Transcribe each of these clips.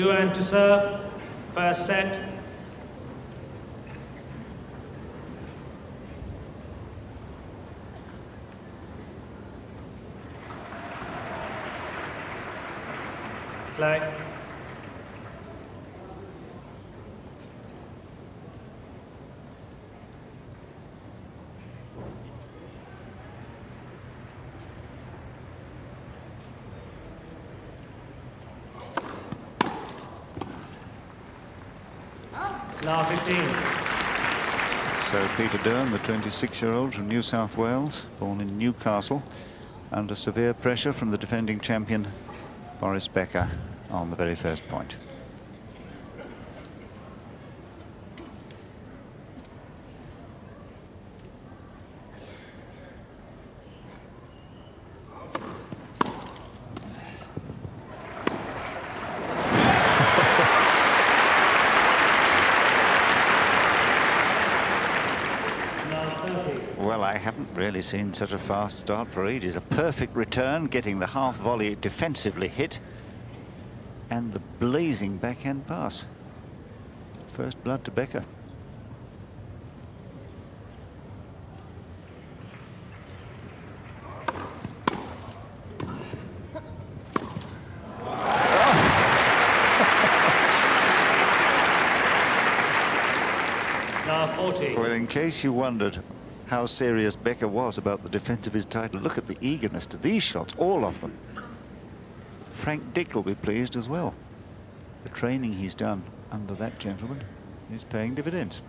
Doohan to serve. First set. Play. Now 15. So Peter Doohan, the 26-year-old from New South Wales, born in Newcastle, under severe pressure from the defending champion Boris Becker on the very first point. Well, I haven't really seen such a fast start for ages. A perfect return, getting the half volley defensively hit, and the blazing backhand pass. First blood to Becker. Now 40. Well, in case you wondered how serious Becker was about the defence of his title, look at the eagerness to these shots, all of them. Frank Dick will be pleased as well. The training he's done under that gentleman is paying dividends.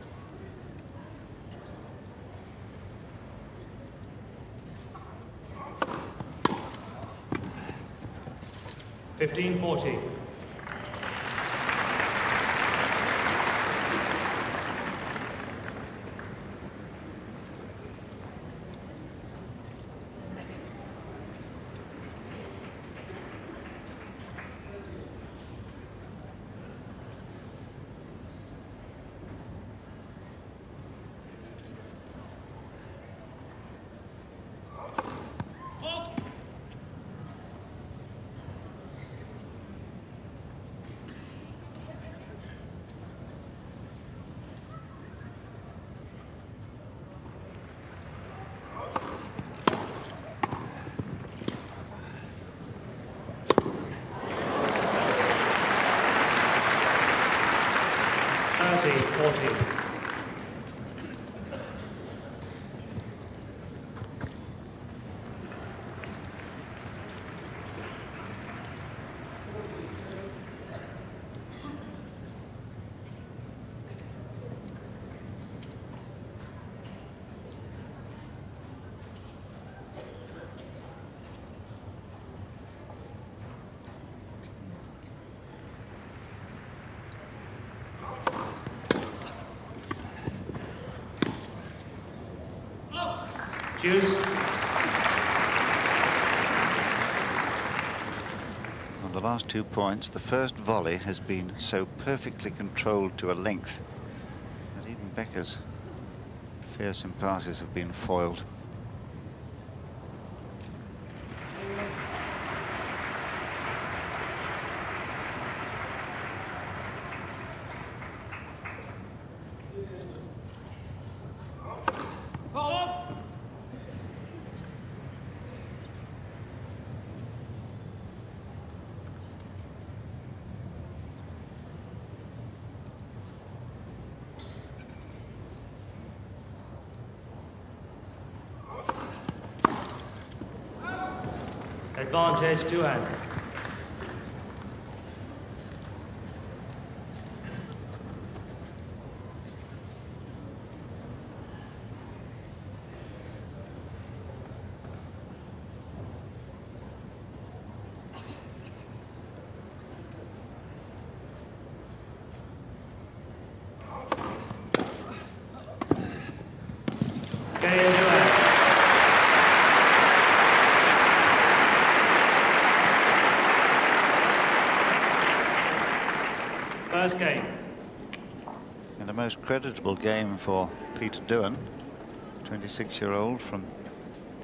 (15-40). Juice. On the last 2 points, the first volley has been so perfectly controlled to a length that even Becker's fearsome passes have been foiled. Advantage Doohan. First game. And a most creditable game for Peter Doohan, 26-year-old from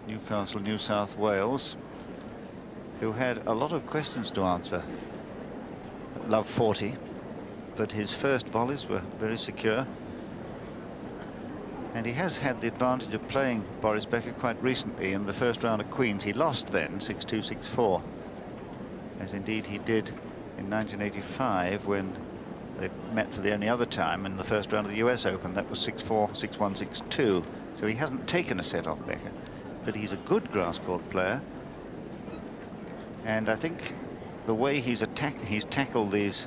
Newcastle, New South Wales, who had a lot of questions to answer at love 40, but his first volleys were very secure. And he has had the advantage of playing Boris Becker quite recently in the first round of Queens. He lost then 6-2, 6-4, as indeed he did in 1985 when they met for the only other time in the first round of the US Open. That was 6-4, 6-1, 6-2. So he hasn't taken a set off Becker, but he's a good grass court player. And I think the way he's tackled these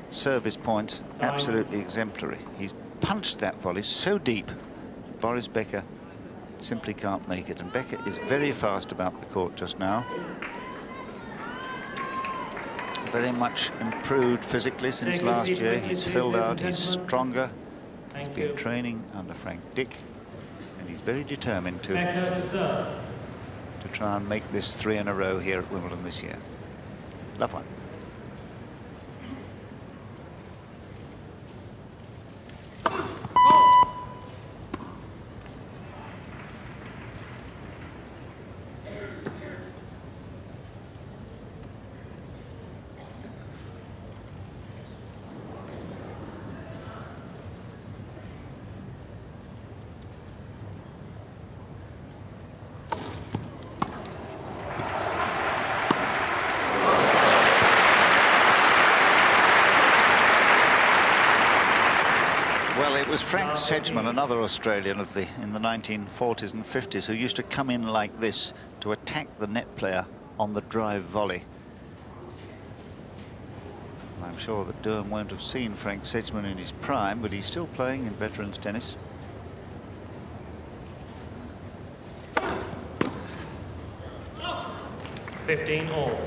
service points, absolutely exemplary. He's punched that volley so deep, Boris Becker simply can't make it. And Becker is very fast about the court just now. Very much improved physically since last year. He's filled out, he's stronger. He's been training under Frank Dick, and he's very determined to try and make this 3 in a row here at Wimbledon this year. Love one. It was Frank Sedgman, another Australian in the 1940s and 50s, who used to come in like this to attack the net player on the drive volley. And I'm sure that Doohan won't have seen Frank Sedgman in his prime, but he's still playing in veterans tennis. $15 all.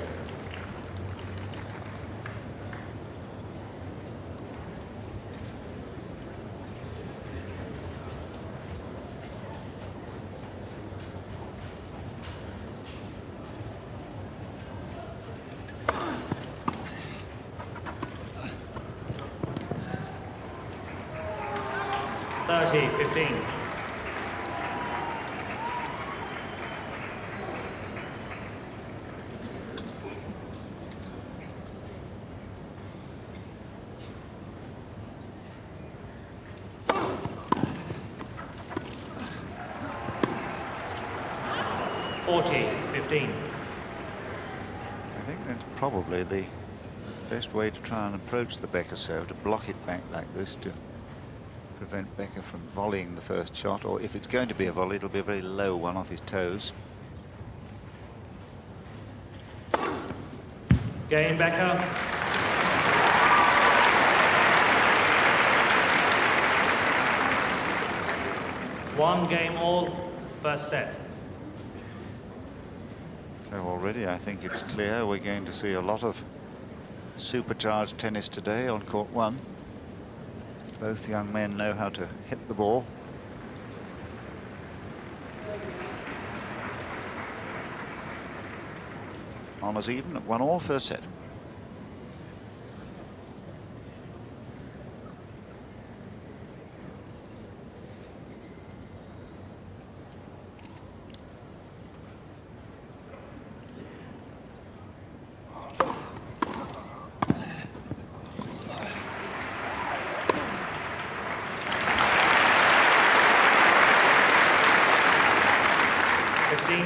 $15. $15. I think that's probably the best way to try and approach the Becker serve, to block it back like this to prevent Becker from volleying the first shot, or if it's going to be a volley, it'll be a very low one off his toes. Game, Becker. One game all, first set. So already I think it's clear we're going to see a lot of supercharged tennis today on court 1. Both young men know how to hit the ball. Honours even at 1 all, first set.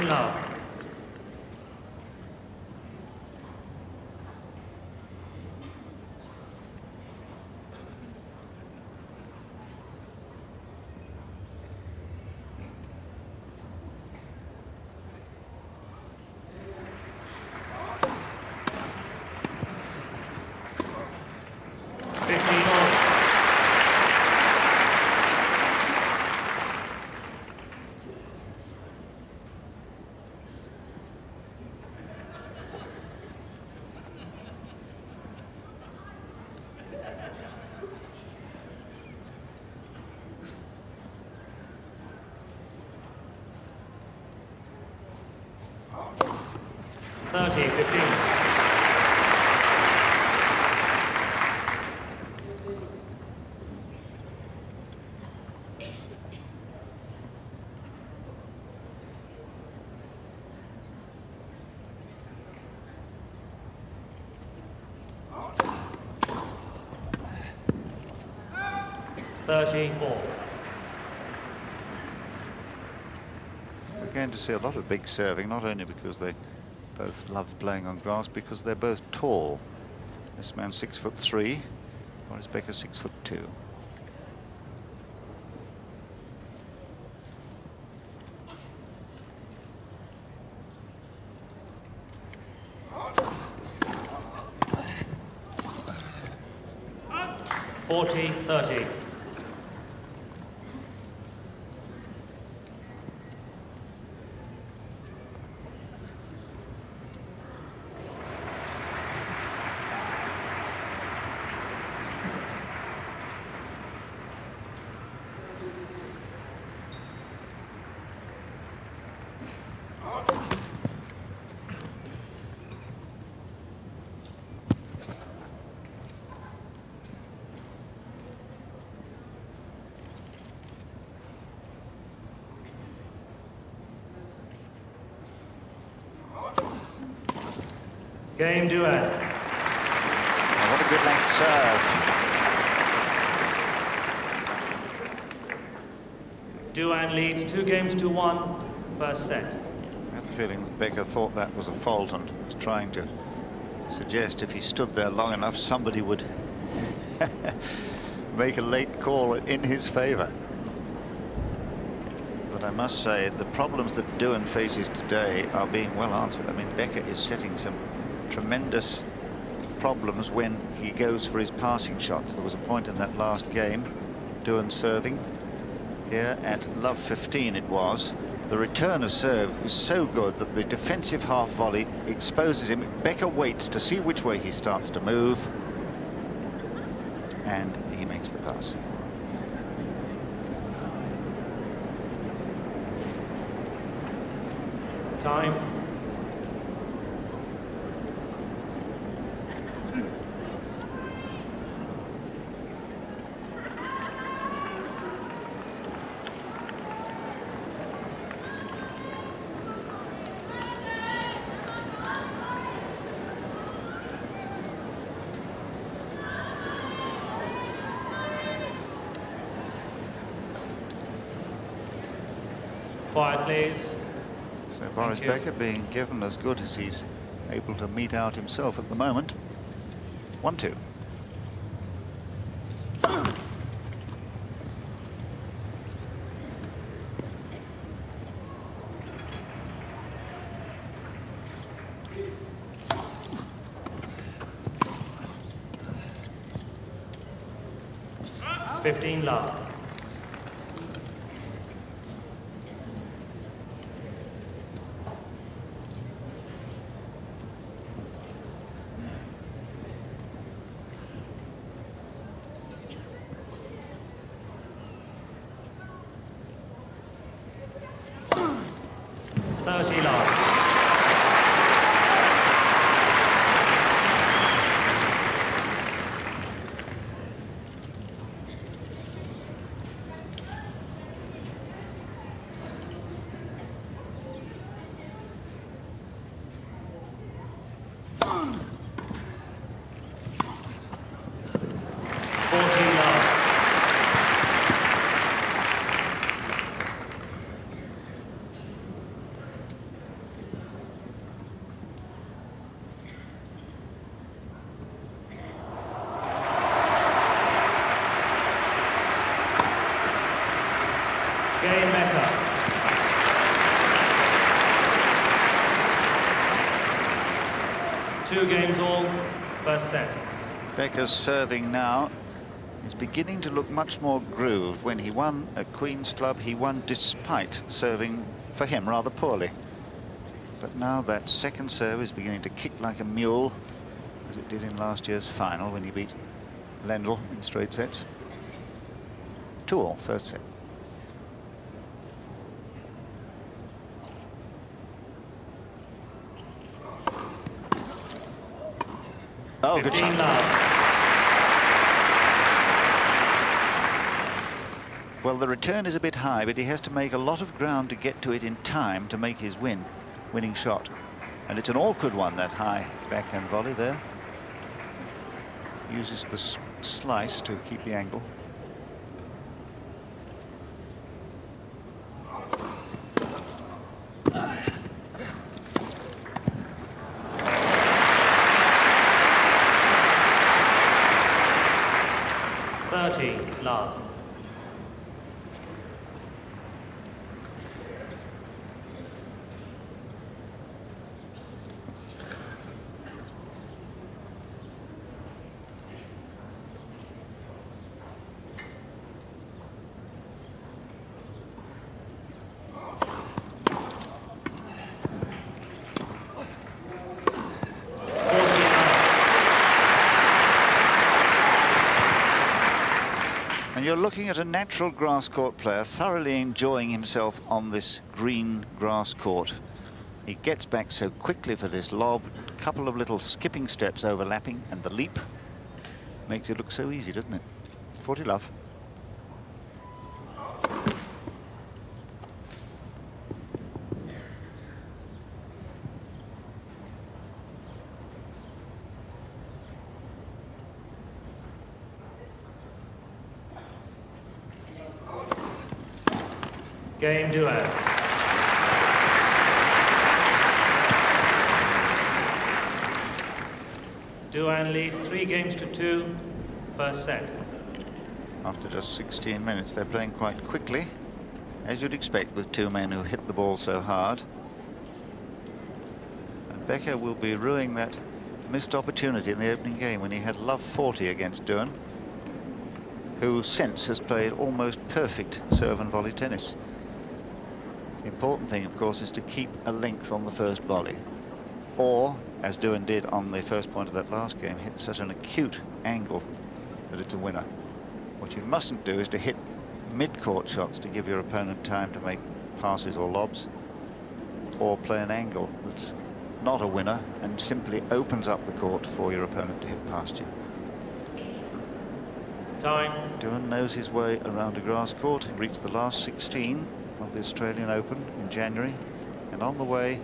Love. 30 all. We're going to see a lot of big serving, not only because they both love playing on grass, because they're both tall. This man's 6'3", Boris Becker 6'2". Forty, 30. Game Doohan. Oh, what a good length serve. Doohan leads 2-1, first set. I have the feeling that Becker thought that was a fault and was trying to suggest if he stood there long enough, somebody would make a late call in his favour. But I must say, the problems that Doohan faces today are being well answered. I mean, Becker is setting some tremendous problems when he goes for his passing shots. There was a point in that last game, Doohan serving here at love 15 it was. The return of serve is so good that the defensive half volley exposes him. Becker waits to see which way he starts to move, and he makes the pass. Time. Quiet, please. So Boris Becker being given as good as he's able to mete out himself at the moment. 1-2. Love. Game Becker. Two games all, first set. Becker's serving now is beginning to look much more grooved. When he won at Queen's Club, he won despite serving, for him, rather poorly. But now that second serve is beginning to kick like a mule, as it did in last year's final when he beat Lendl in straight sets. 2-all, first set. Oh, good shot. Well, the return is a bit high, but he has to make a lot of ground to get to it in time to make his winning shot. And it's an awkward one, that high backhand volley there. Uses the slice to keep the angle. And you're looking at a natural grass court player thoroughly enjoying himself on this green grass court. He gets back so quickly for this lob, a couple of little skipping steps overlapping, and the leap makes it look so easy, doesn't it? 40 love. Game Doohan. Doohan leads 3-2, first set. After just 16 minutes, they're playing quite quickly, as you'd expect with two men who hit the ball so hard. And Becker will be ruining that missed opportunity in the opening game when he had love 40 against Doohan, who since has played almost perfect serve and volley tennis. The important thing, of course, is to keep a length on the first volley, or, as Doohan did on the first point of that last game, hit such an acute angle that it's a winner. What you mustn't do is to hit mid-court shots to give your opponent time to make passes or lobs, or play an angle that's not a winner and simply opens up the court for your opponent to hit past you. Time. Doohan knows his way around a grass court. He reached the last 16 of the Australian Open in January, and on the way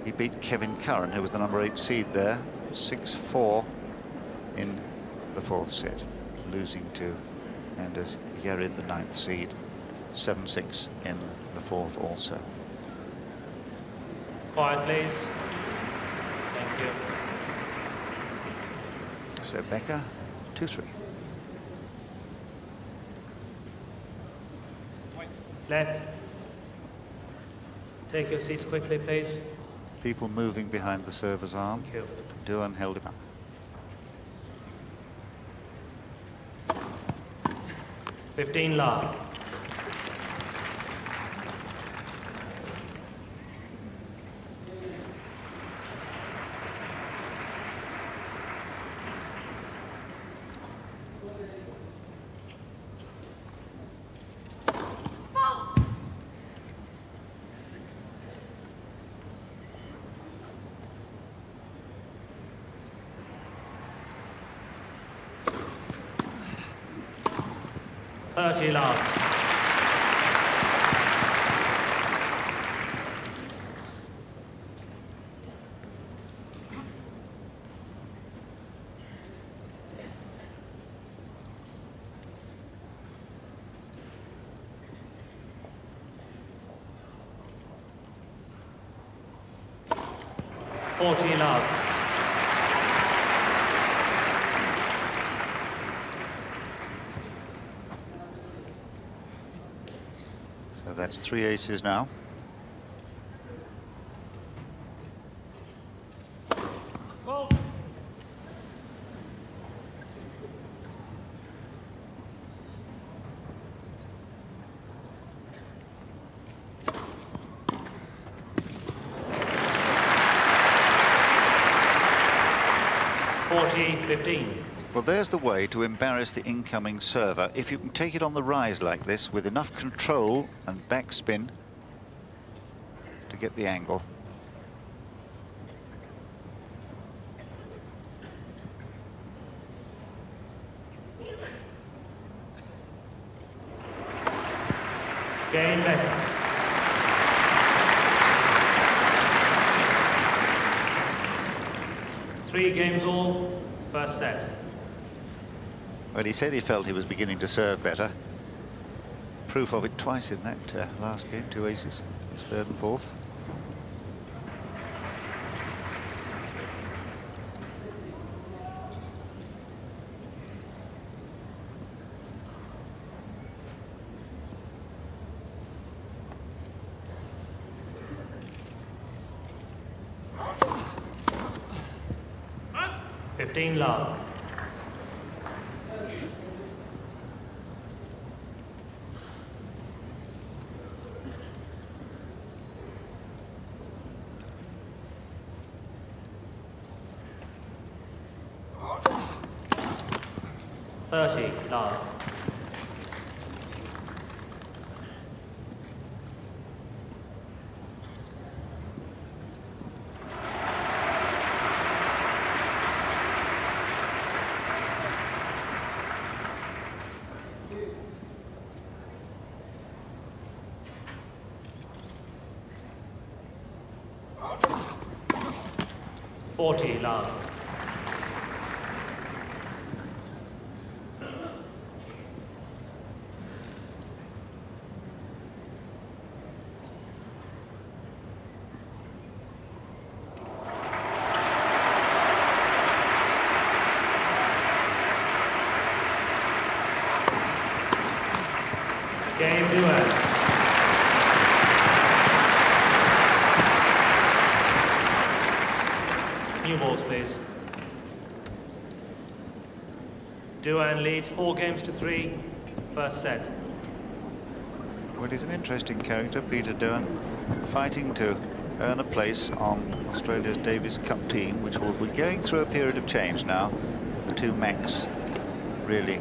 he beat Kevin Curran, who was the number 8 seed there, 6-4 in the 4th set, losing to Anders Yarid, the 9th seed, 7-6 in the 4th also. Quiet, please. Thank you. So Becker, 2-3. Let. Take your seats quickly, please. People moving behind the server's arm. Thank you. Doohan held him up. 15 love. Love. Love. So that's 3 aces now. Well. Well, there's the way to embarrass the incoming server. If you can take it on the rise like this with enough control and backspin to get the angle. Game Becker. Three games all, first set. Well, he said he felt he was beginning to serve better. Proof of it twice in that last game, 2 aces, his 3rd and 4th. Love. Love. 40 love. Game Doohan. New balls, please. Doohan leads 4 games to 3. First set. Well, he's an interesting character, Peter Doohan, fighting to earn a place on Australia's Davis Cup team, which will be going through a period of change now. The 2 Macs really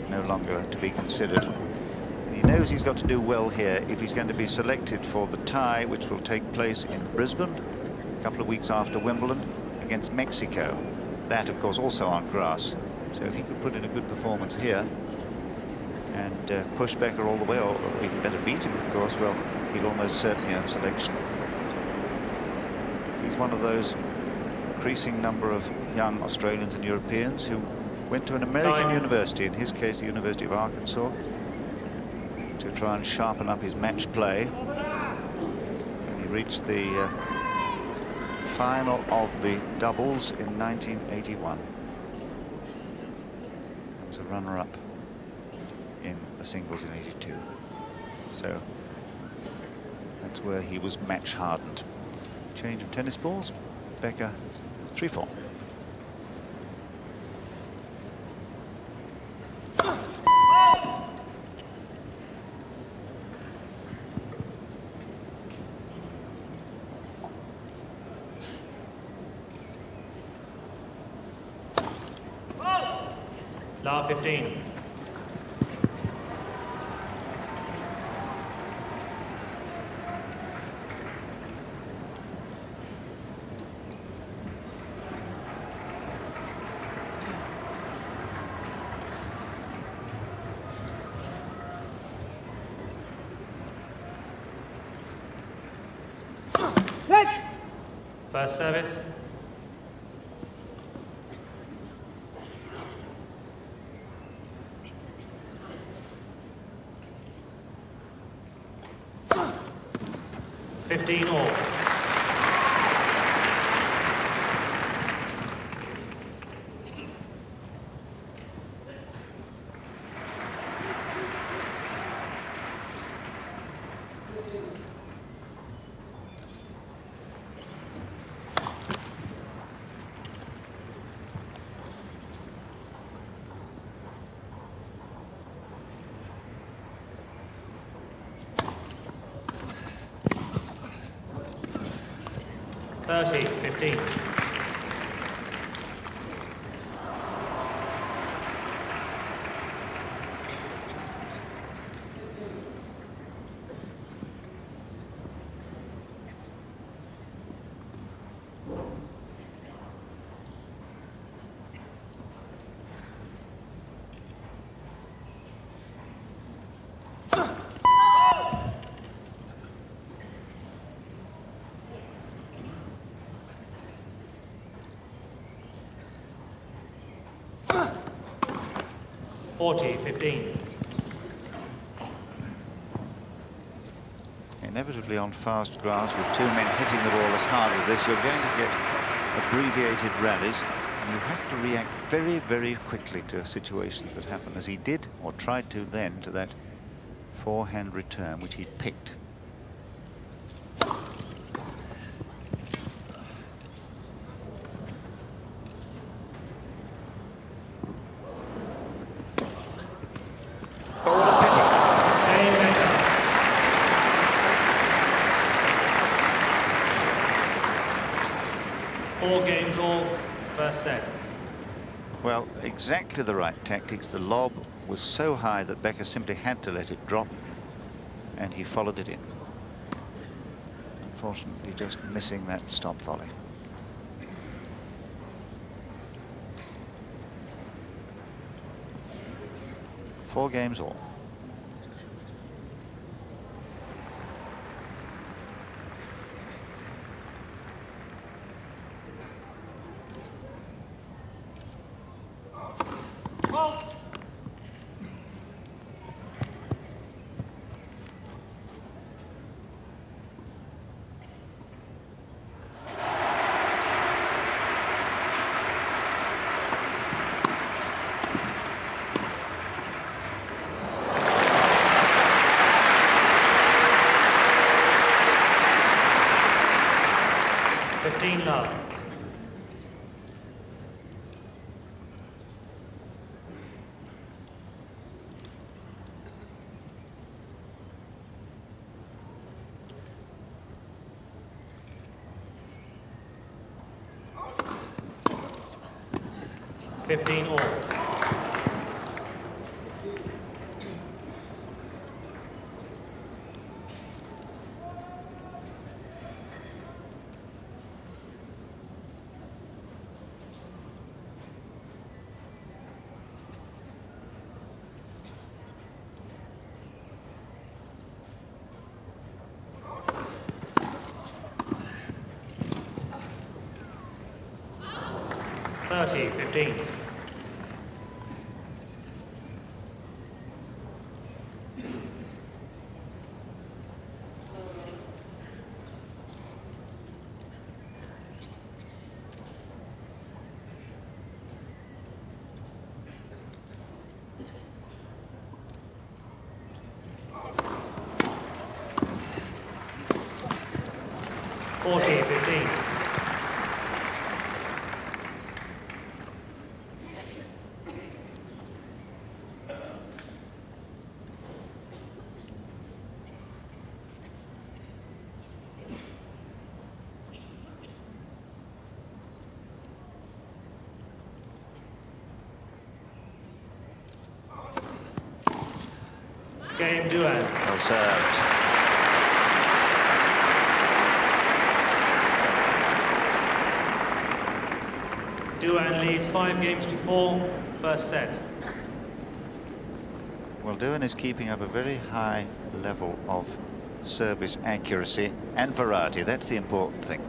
no longer to be considered. And he knows he's got to do well here if he's going to be selected for the tie, which will take place in Brisbane a couple of weeks after Wimbledon against Mexico. That, of course, also on grass. So if he could put in a good performance here and push Becker all the way, or even better beat him, of course, well, he'll almost certainly earn selection. He's one of those increasing number of young Australians and Europeans who went to an American university, in his case the University of Arkansas, to try and sharpen up his match play. And he reached the final of the doubles in 1981. He was a runner-up in the singles in 82. So that's where he was match hardened. Change of tennis balls. Becker 3-4. La 15. First service. All. (30, 15). (40-15). Inevitably on fast grass with 2 men hitting the ball as hard as this, you're going to get abbreviated rallies, and you have to react very, very quickly to situations that happen, as he did, or tried to then, to that forehand return which he'd picked. Well, exactly the right tactics. The lob was so high that Becker simply had to let it drop, and he followed it in. Unfortunately, just missing that stop volley. Four games all. 15 love. Fifteen all. 30-15. Game Doohan. Well served. Doohan leads 5-4, first set. Well, Doohan is keeping up a very high level of service accuracy and variety. That's the important thing.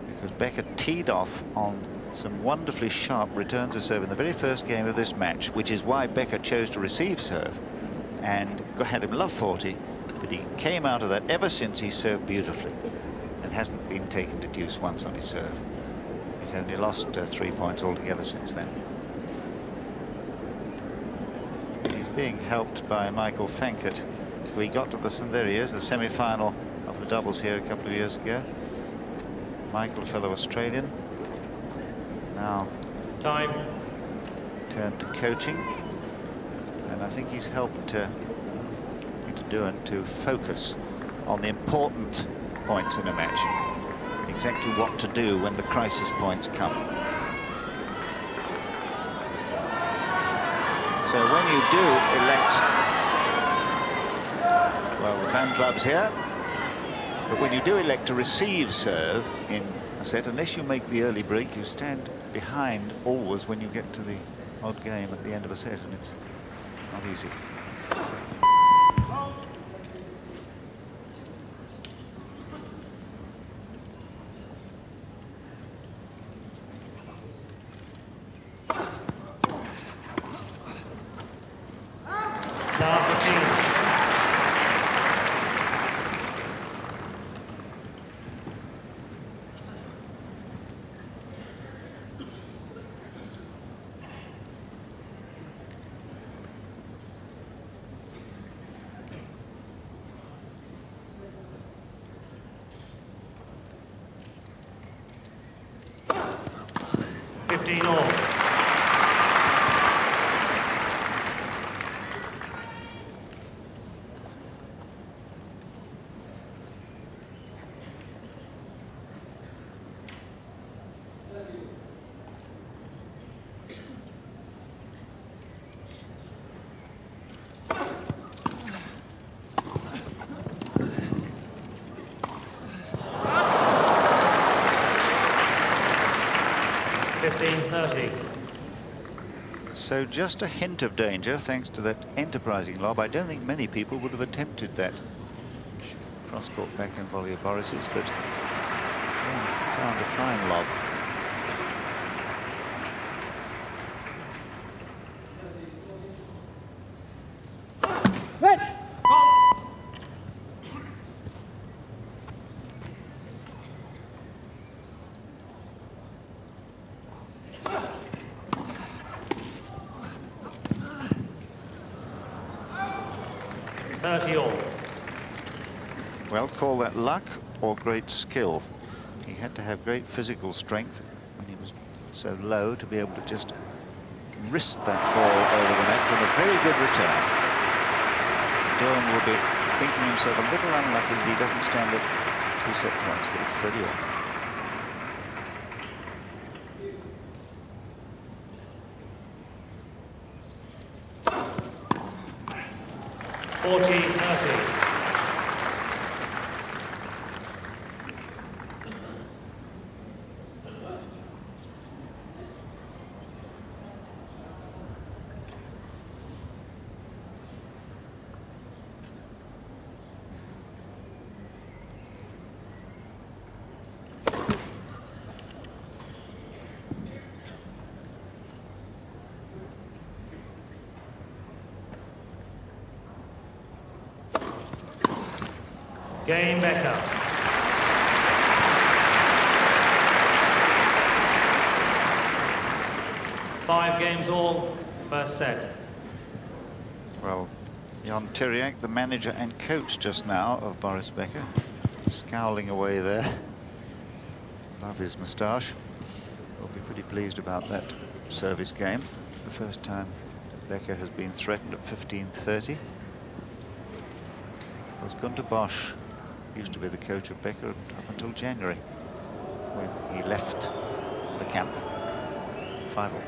Because Becker teed off on some wonderfully sharp returns of serve in the very first game of this match, which is why Becker chose to receive serve and had him love 40, but he came out of that ever since he served beautifully and hasn't been taken to deuce once on his serve. He's only lost 3 points altogether since then. He's being helped by Michael Fankert, who he got to there he is, the semi-final of the doubles here a couple of years ago. Michael, a fellow Australian, now time turned to coaching. And I think he's helped Peter Doohan to focus on the important points in a match, exactly what to do when the crisis points come. So when you do elect, well, the fan club's here, but when you do elect to receive serve in a set, unless you make the early break, you stand behind always when you get to the odd game at the end of a set, and it's not easy. all. So just a hint of danger thanks to that enterprising lob. I don't think many people would have attempted that cross-court backhand volley of Boris's, but found a fine lob. Well, call that luck or great skill. He had to have great physical strength when he was so low to be able to just wrist that ball over the net from a very good return. Doohan will be thinking himself a little unlucky that he doesn't stand at 2 set points, but it's 30 all. Game Becker. Five games all, first set. Well, Jan Tiriac, the manager and coach just now of Boris Becker, scowling away there above his moustache. Will be pretty pleased about that service game. The first time Becker has been threatened at 15-30. Because Gunter Bosch used to be the coach of Becker up until January, when he left the camp. 5 all.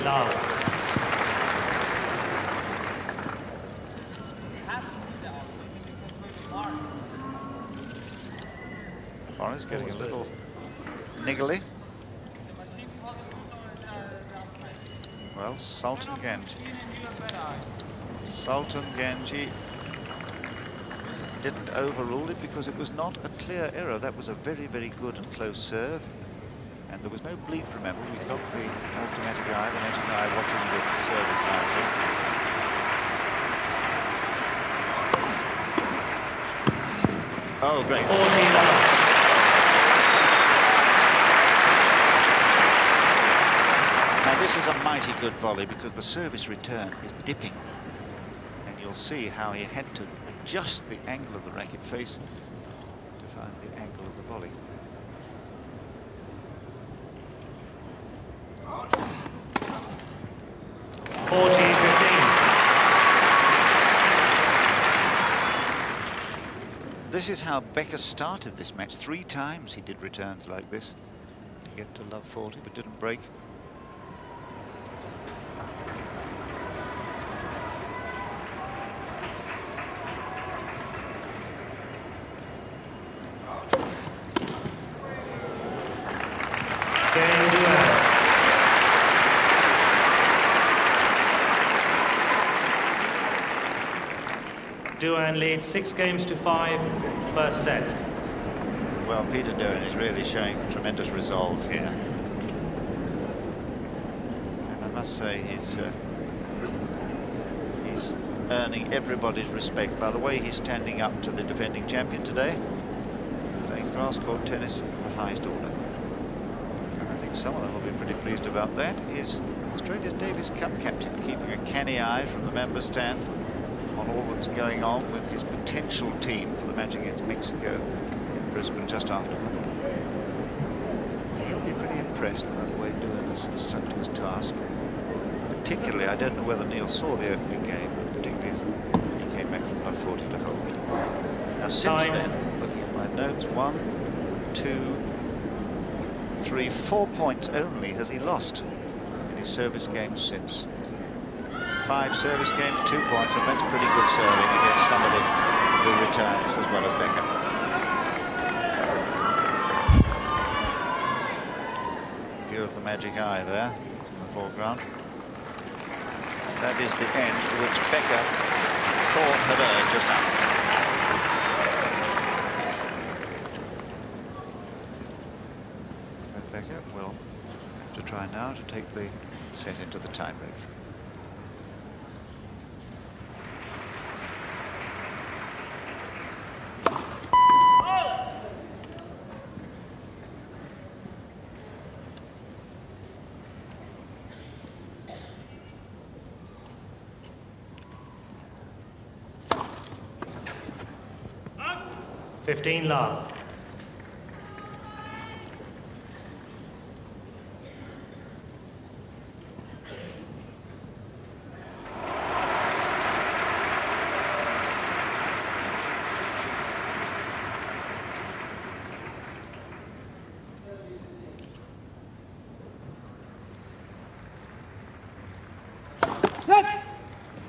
Love. Boris getting a little niggly. Well, Sultan Ganji didn't overrule it because it was not a clear error. That was a very, very good and close serve. And there was no bleep, remember. We've got the automatic eye, the netting eye, watching the service lines here. Oh, great. 14 Now, this is a mighty good volley because the service return is dipping. And you'll see how he had to adjust the angle of the racket face to find the angle of the volley. This is how Becker started this match. 3 times he did returns like this to get to love 40, but didn't break. Doohan leads 6 games to 5, first set. Well, Peter Doohan is really showing tremendous resolve here. And I must say he's earning everybody's respect by the way he's standing up to the defending champion today, playing grass court tennis of the highest order. And I think someone who will be pretty pleased about that is Australia's Davis Cup captain, keeping a canny eye from the member stand on all that's going on with his potential team for the match against Mexico in Brisbane just afterward. He'll be pretty impressed by the way Doohan has stuck to his task. Particularly, I don't know whether Neil saw the opening game, but particularly as he came back from love 40 to hold. Now, since then, looking at my notes, 1, 2, 3, 4 points only has he lost in his service games since. 5 service games, 2 points, and that's pretty good serving against somebody who returns as well as Becker. View of the magic eye there in the foreground. That is the end which Becker thought had earned just now. So Becker will have to try now to take the set into the tiebreak. Love.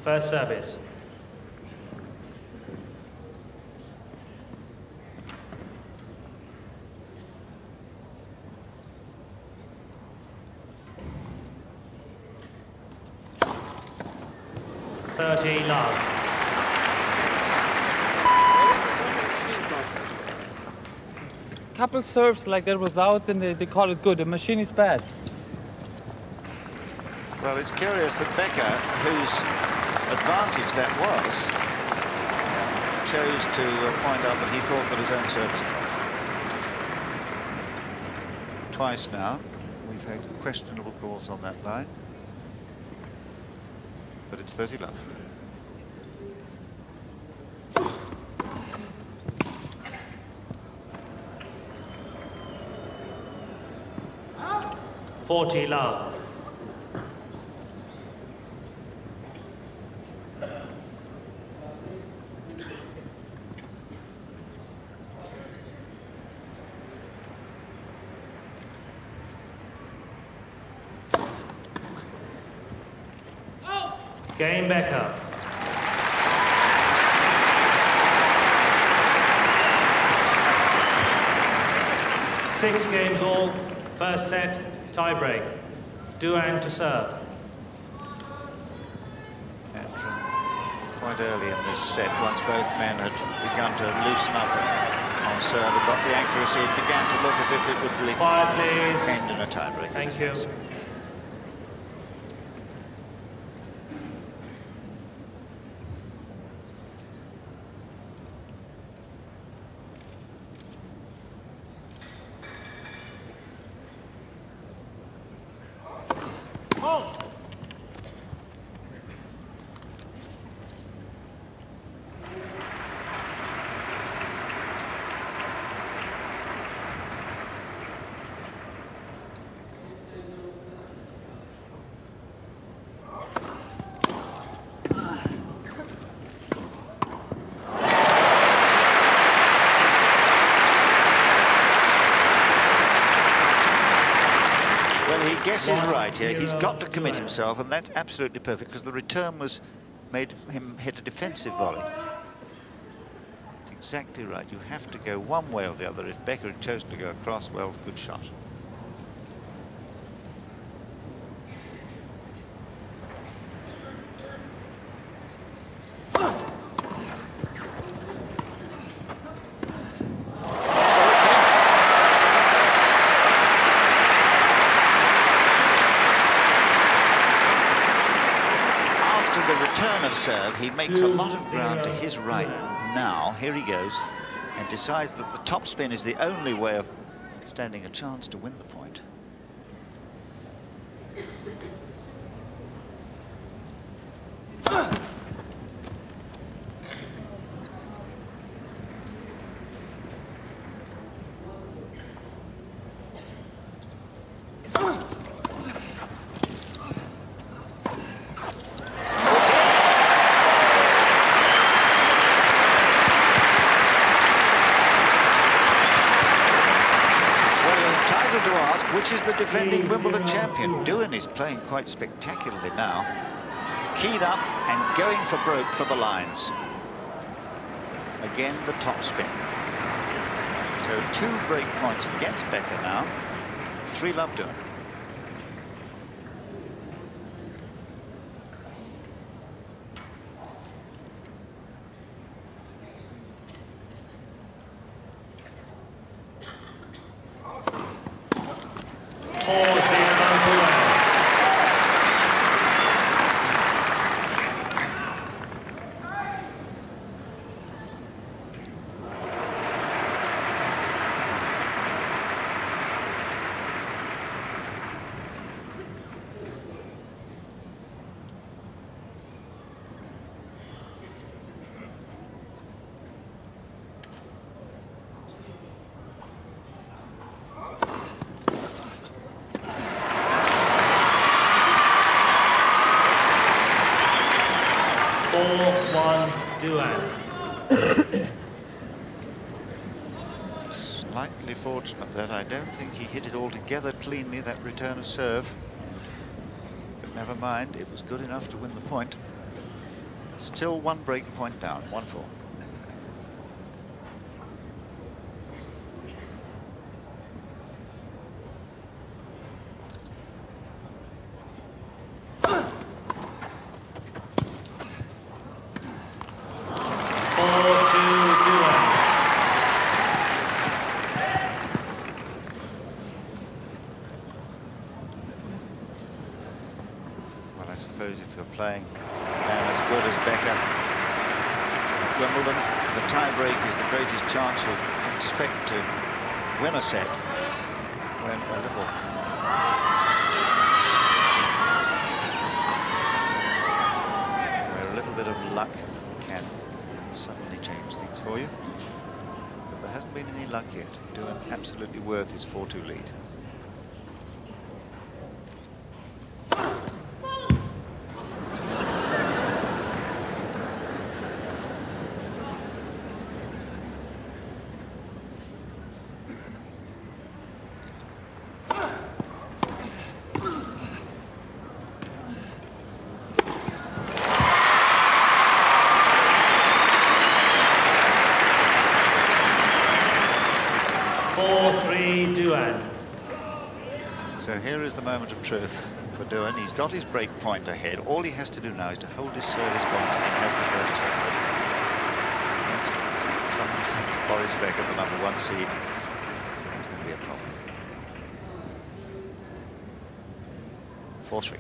First service. Love. Couple serves like that was out and they call it good. The machine is bad. Well, it's curious that Becker, whose advantage that was, chose to point out that he thought that his own serve was a fault. Twice now, we've had questionable calls on that line. But it's 30 love. Love. Game Becker. Six games all. First set, tie-break. Doohan to serve. And from quite early in this set, once both men had begun to loosen up on serve and got the accuracy, it began to look as if it would end in a tie-break. Thank you. Guess is right here. He's got to commit himself, and that's absolutely perfect because the return made him hit a defensive volley. It's exactly right. You have to go one way or the other. If Becker had chosen to go across, well, good shot. Serve, he makes a lot of ground to his right now. Here he goes and decides that the topspin is the only way of standing a chance to win the point. Which is the defending Wimbledon champion. Doohan is playing quite spectacularly now. Keyed up and going for broke for the lines. Again, the top spin. So 2 break points against Becker now. 3-love Doohan. Doohan. Slightly fortunate that I don't think he hit it altogether cleanly, that return of serve. But never mind, it was good enough to win the point. Still 1 break point down, 1-4. Playing a man as good as Becker at Wimbledon, the tie-break is the greatest chance you'll expect to win a set, when a little bit of luck can suddenly change things for you. But there hasn't been any luck yet. Doohan absolutely worth his 4-2 lead. So here is the moment of truth for Doohan. He's got his break point ahead. All he has to do now is to hold his service point and he has the first set. Against someone like Boris Becker, the #1 seed, it's going to be a problem. 4-3.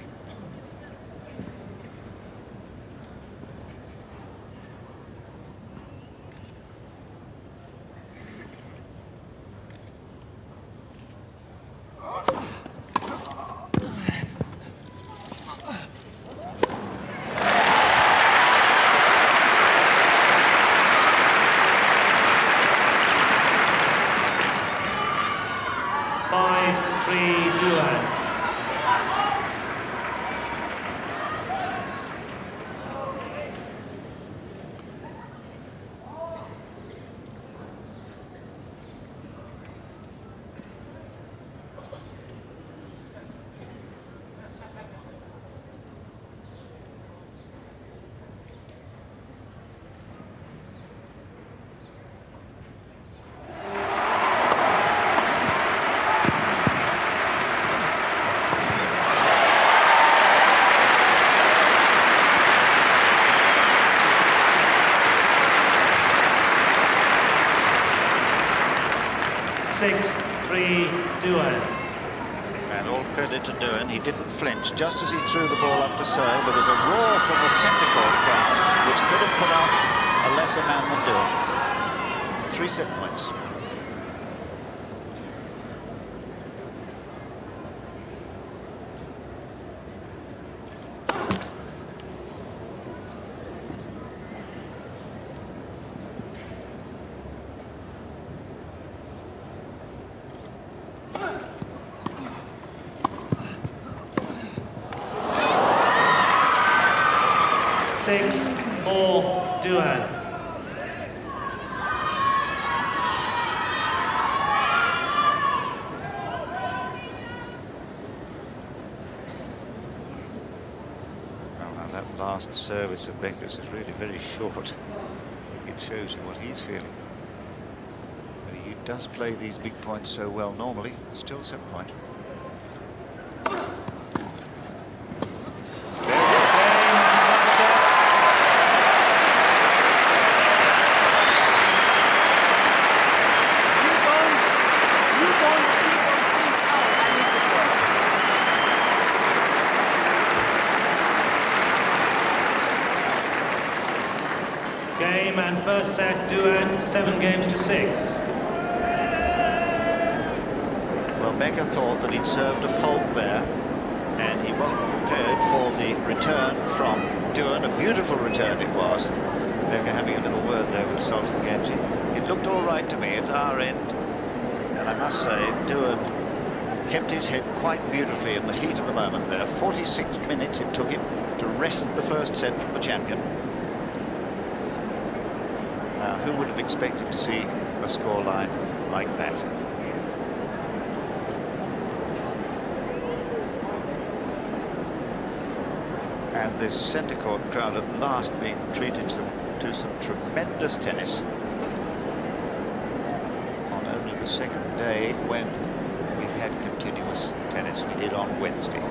Doohan. And all credit to Doohan, he didn't flinch. Just as he threw the ball up to serve, there was a roar from the centre court crowd, which could have put off a lesser man than Doohan. 3 set points. Doohan. Well, now that last service of Becker's is really very short. I think it shows you what he's feeling. But he does play these big points so well normally. It's still set point. Game and first set, Doohan, 7 games to 6. Well, Becker thought that he'd served a fault there, and he wasn't prepared for the return from Doohan. A beautiful return it was. Becker having a little word there with Sultan Ganji. It looked all right to me at our end, and I must say, Doohan kept his head quite beautifully in the heat of the moment there. 46 minutes it took him to wrest the first set from the champion. Now, who would have expected to see a scoreline like that? And this centre court crowd at last being treated to some tremendous tennis on only the second day when we've had continuous tennis. We did on Wednesday.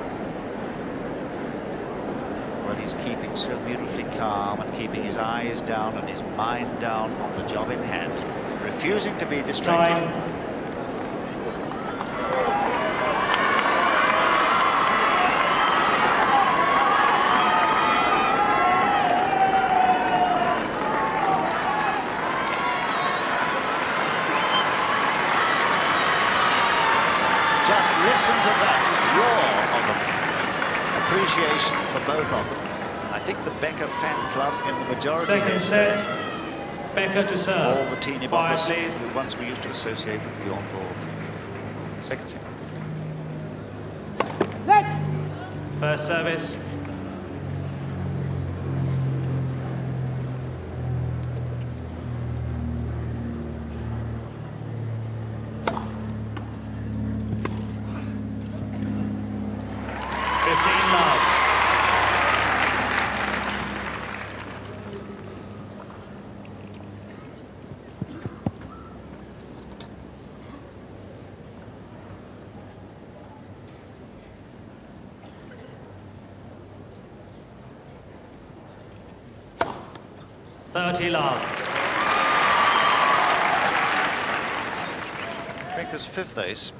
Well, he's keeping so beautifully calm and keeping his eyes down and his mind down on the job in hand, refusing to be distracted. Time. Just listen to that roar of appreciation for both of them. I think the Becker fan club in the majority Second set, Becker to serve. all the teeny boppers who once we used to associate with Bjorn Borg. Second set. First service. Love. Becker's fifth ace.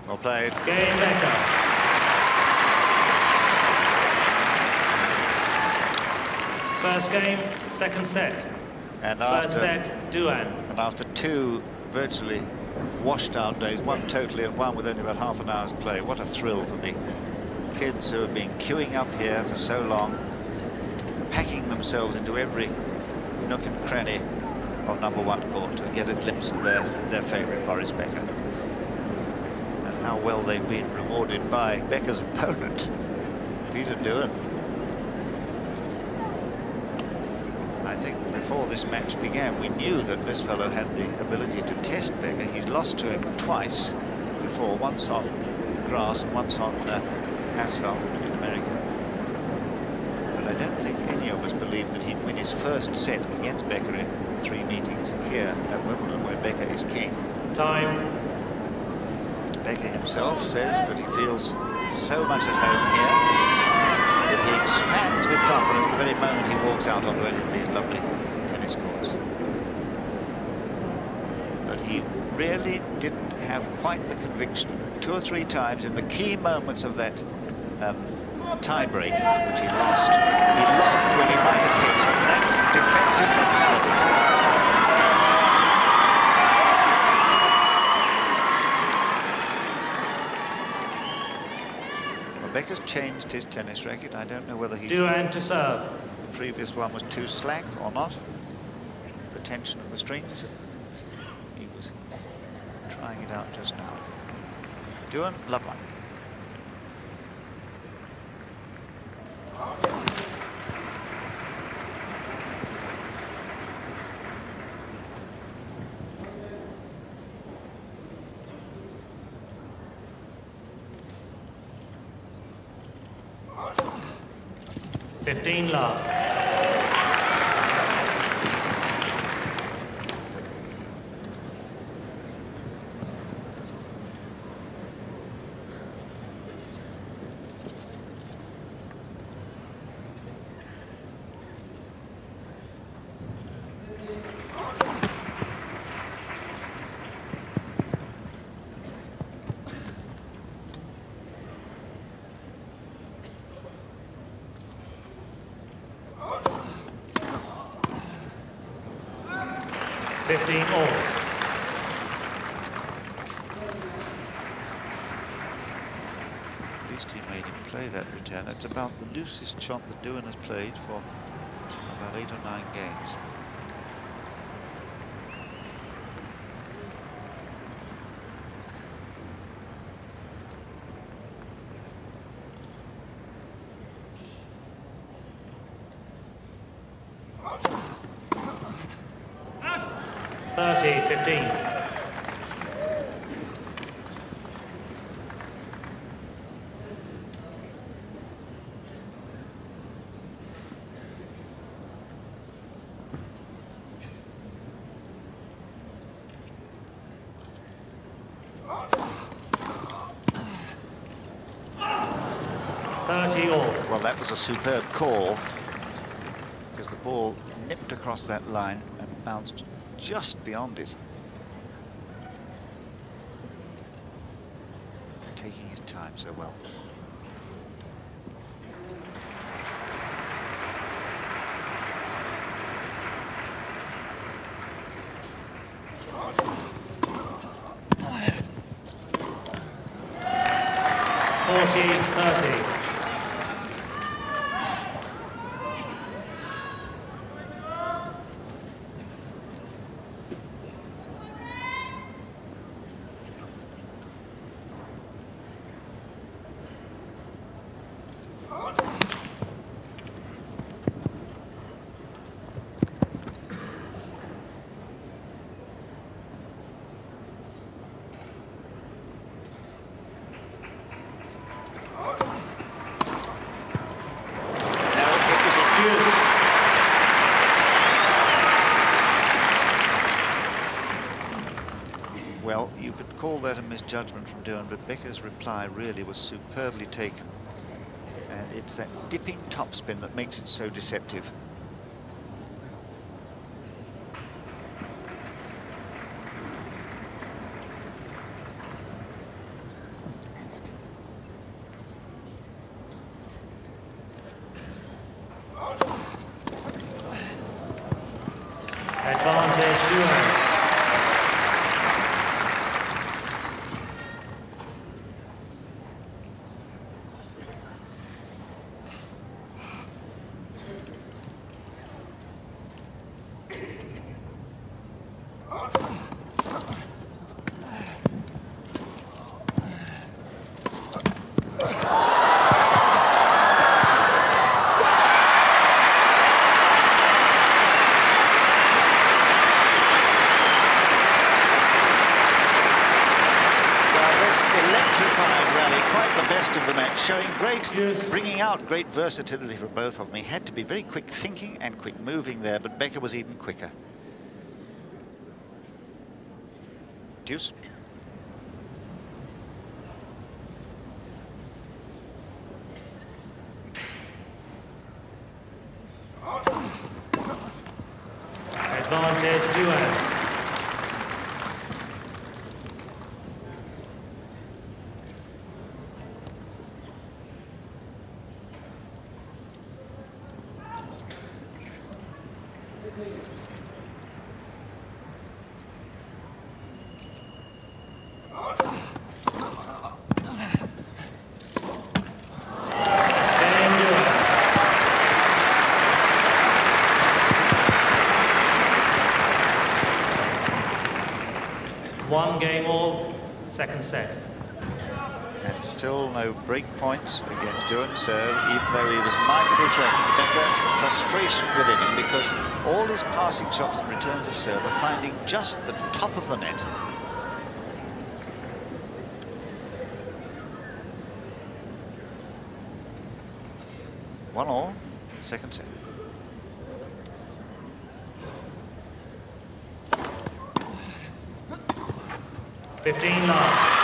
Well played. Game Becker. First game, second set. And First set, Doohan. And after two virtually washed out days, one totally and one with only about half an hour's play, what a thrill for the kids who have been queuing up here for so long, packing themselves into every nook and cranny of #1 court to get a glimpse of their favourite, Boris Becker. And how well they've been rewarded by Becker's opponent, Peter Doohan. I think before this match began, we knew that this fellow had the ability to test Becker. He's lost to him twice before, once on grass and once on asphalt in America. But I don't think any of us believed that he'd win his first set against Becker in 3 meetings here at Wimbledon, where Becker is king. Time. Becker himself says that he feels so much at home here that he expands with confidence the very moment he walks out onto any of these lovely tennis courts. But he really didn't have quite the conviction. 2 or 3 times in the key moments of that tie-break, which he lost, he lobbed when he might have hit. That's defensive mentality. Well, Becker's changed his tennis racket. I don't know whether he's... Doohan to serve. The previous one was too slack or not. The tension of the strings. He was trying it out just now. Doohan, love one. Love. All. At least he made him play that return. It's about the loosest shot that Doohan has played for about 8 or 9 games. Well, that was a superb call, because the ball nipped across that line and bounced just beyond it. Taking his time so well. Well, you could call that a misjudgment from Doohan, but Becker's reply really was superbly taken. And it's that dipping topspin that makes it so deceptive. Advantage Doohan. Bringing out great versatility for both of them. He had to be very quick thinking and quick moving there, but Becker was even quicker. Deuce. Advantage Doohan. One game all, second set. And still no break points against Doohan's serve, even though he was mightily threatened. Becker, the frustration within him, because all his passing shots and returns of serve are finding just the top of the net. One all, second set. Fifteen love.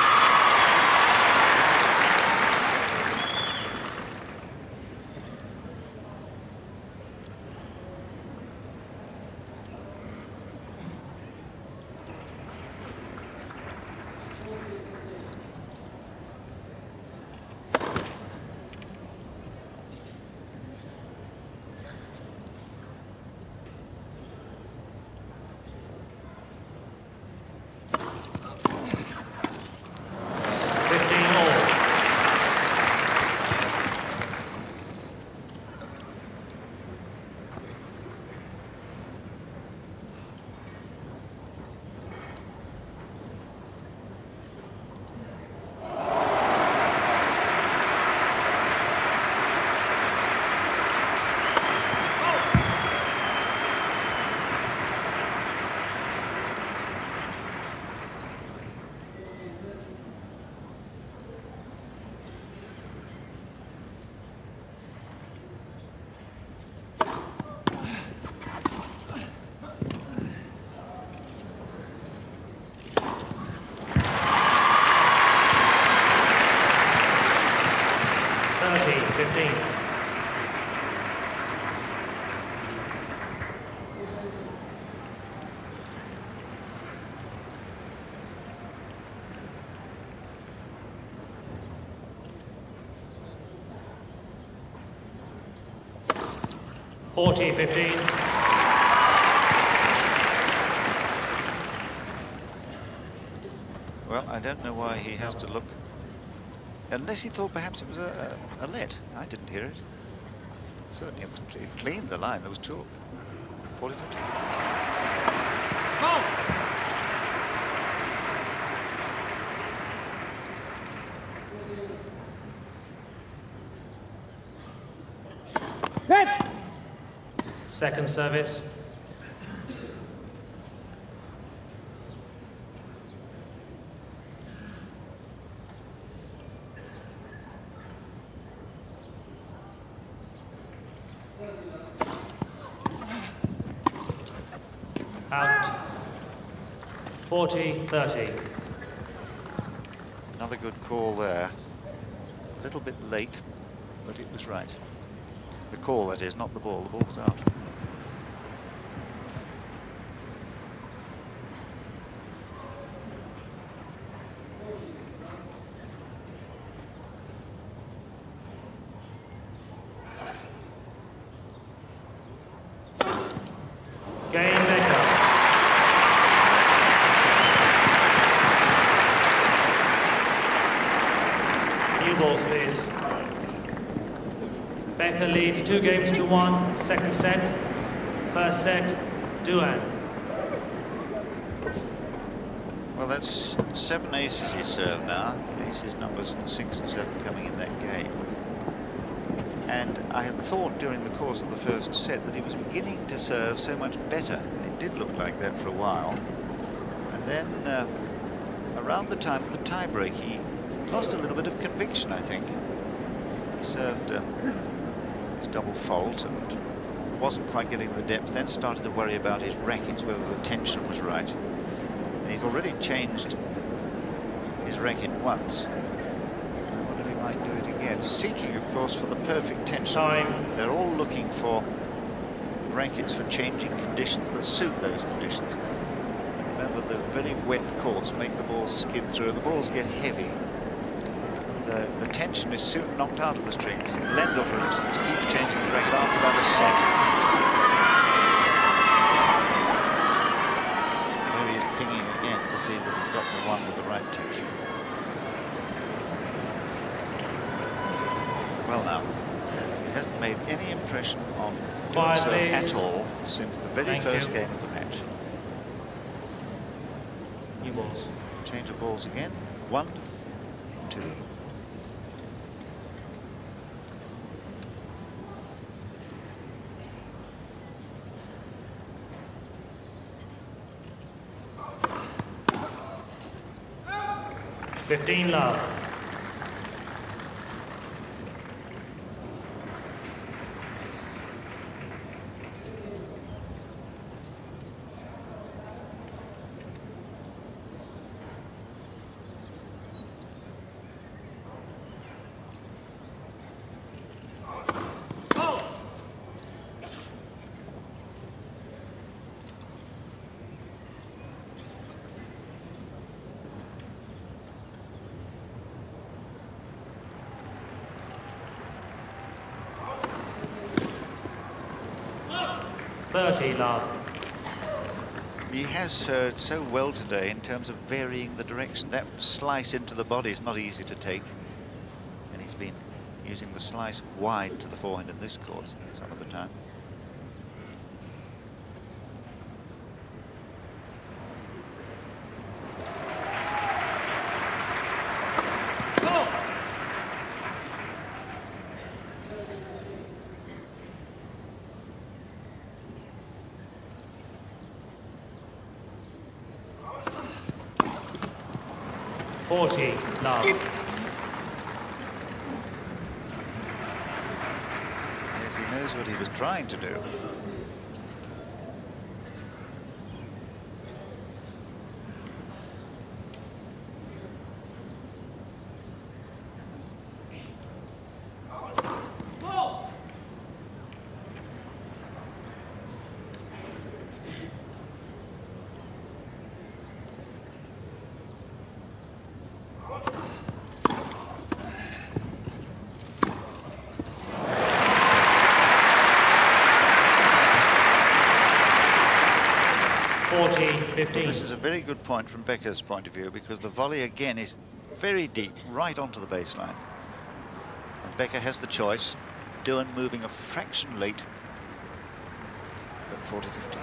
Forty, 15. Well, I don't know why he has to look, unless he thought perhaps it was a let. I didn't hear it. Certainly it was clean, the line, there was chalk. 40, 15. Second service. Out. 40, 30. Another good call there. A little bit late, but it was right. The call, that is, not the ball. The ball was out. Game Becker. New balls, please. Becker leads 2 games to 1. Second set. First set, Doohan. Well, that's 7 aces he served now. Aces numbers 6 and 7 coming in that game. And I had thought during the course of the first set that he was beginning to serve so much better. It did look like that for a while. And then around the time of the tiebreak, he lost a little bit of conviction, I think. He served his double fault and wasn't quite getting the depth, then started to worry about his rackets, whether the tension was right. And he's already changed his racket once. I wonder if he might do it again. Seeking, of course, for the perfect tension. Time. They're all looking for rackets for changing conditions that suit those conditions. Remember, the very wet courts make the balls skid through. The balls get heavy. The tension is soon knocked out of the strings. Lendl, for instance, keeps changing his racket after about a set. well now. He hasn't made any impression on doing Quiet, so please. at all since the very first game of the match. New balls. Change of balls again. 1, 2. $15 love. $30 love. He has served so well today in terms of varying the direction. That slice into the body is not easy to take. And he's been using the slice wide to the forehand in this course some of the time. $40 love. Yes, he knows what he was trying to do. $40-15. This is a very good point from Becker's point of view, because the volley again is very deep, right onto the baseline. And Becker has the choice. Doohan moving a fraction late, but 40-15.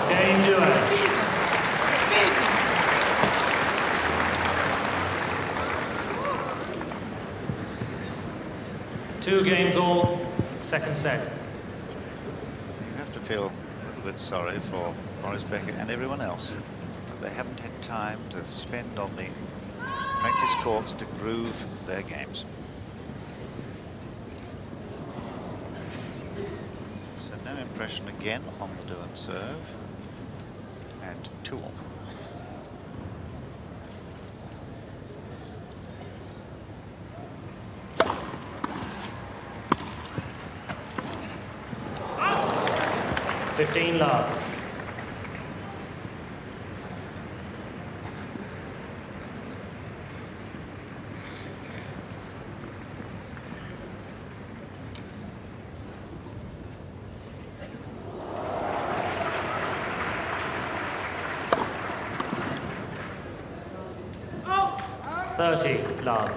Game Doohan. Two games all, second set. You have to feel a little bit sorry for Boris Becker and everyone else. They haven't had time to spend on the practice courts to groove their games. So no impression again on the Doohan serve. And 2-all. $15 love. $30 love.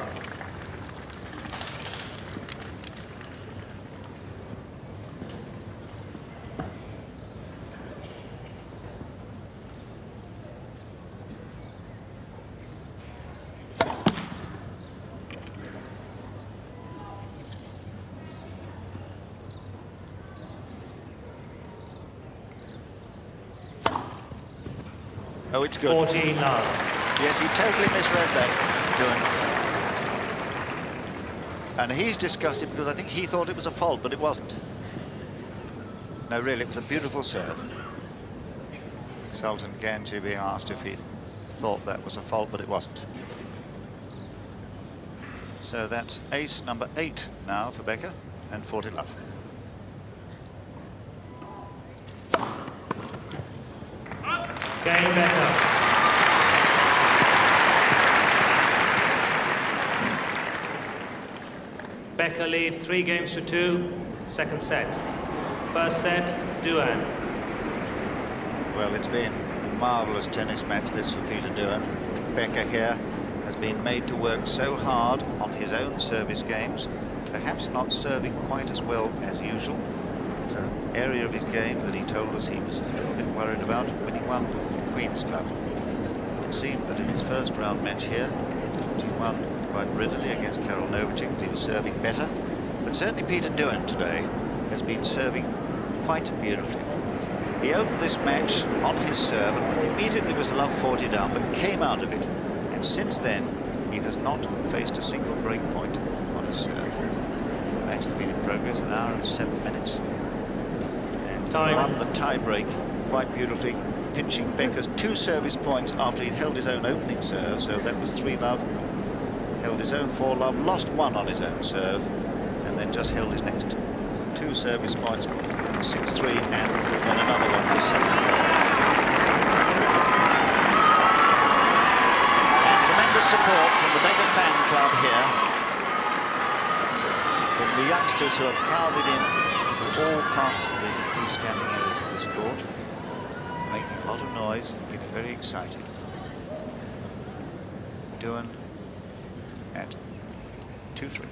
Oh, it's good. 14 love. Yes, he totally misread that, Doohan. And he's disgusted because I think he thought it was a fault, but it wasn't. No, really, it was a beautiful serve. Sultan Ganji being asked if he thought that was a fault, but it wasn't. So that's ace number 8 now for Becker, and 40 love. Game Becker. Becker leads 3-2, second set. First set, Doohan. Well, it's been marvellous tennis match this for Peter Doohan. Becker here has been made to work so hard on his own service games, perhaps not serving quite as well as usual. It's an area of his game that he told us he was a little bit worried about when he won Queen's Club. It seemed that in his first round match here, which he won quite readily against Karol Novacek, he was serving better. But certainly Peter Doohan today has been serving quite beautifully. He opened this match on his serve and immediately was love 40 down, but came out of it. And since then, he has not faced a single break point on his serve. The match has been in progress an hour and 7 minutes. And he won the tie-break quite beautifully, pinching Becker's 2 service points after he'd held his own opening serve. So that was 3-love, held his own 4-love, lost 1 on his own serve, and then just held his next 2 service points for 6-3 and then another one for 7-4. And tremendous support from the Becker fan club here, from the youngsters who are crowded in to all parts of the freestanding areas of this court, making a lot of noise and getting very excited. Doohan at 2-3.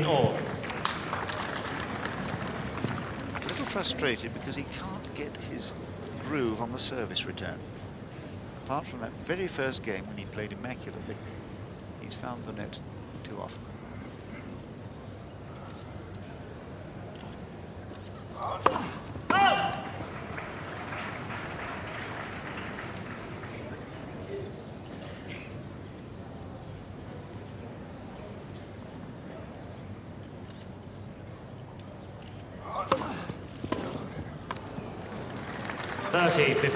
All. A little frustrated because he can't get his groove on the service return. Apart from that very first game when he played immaculately, he's found the net too often. Peter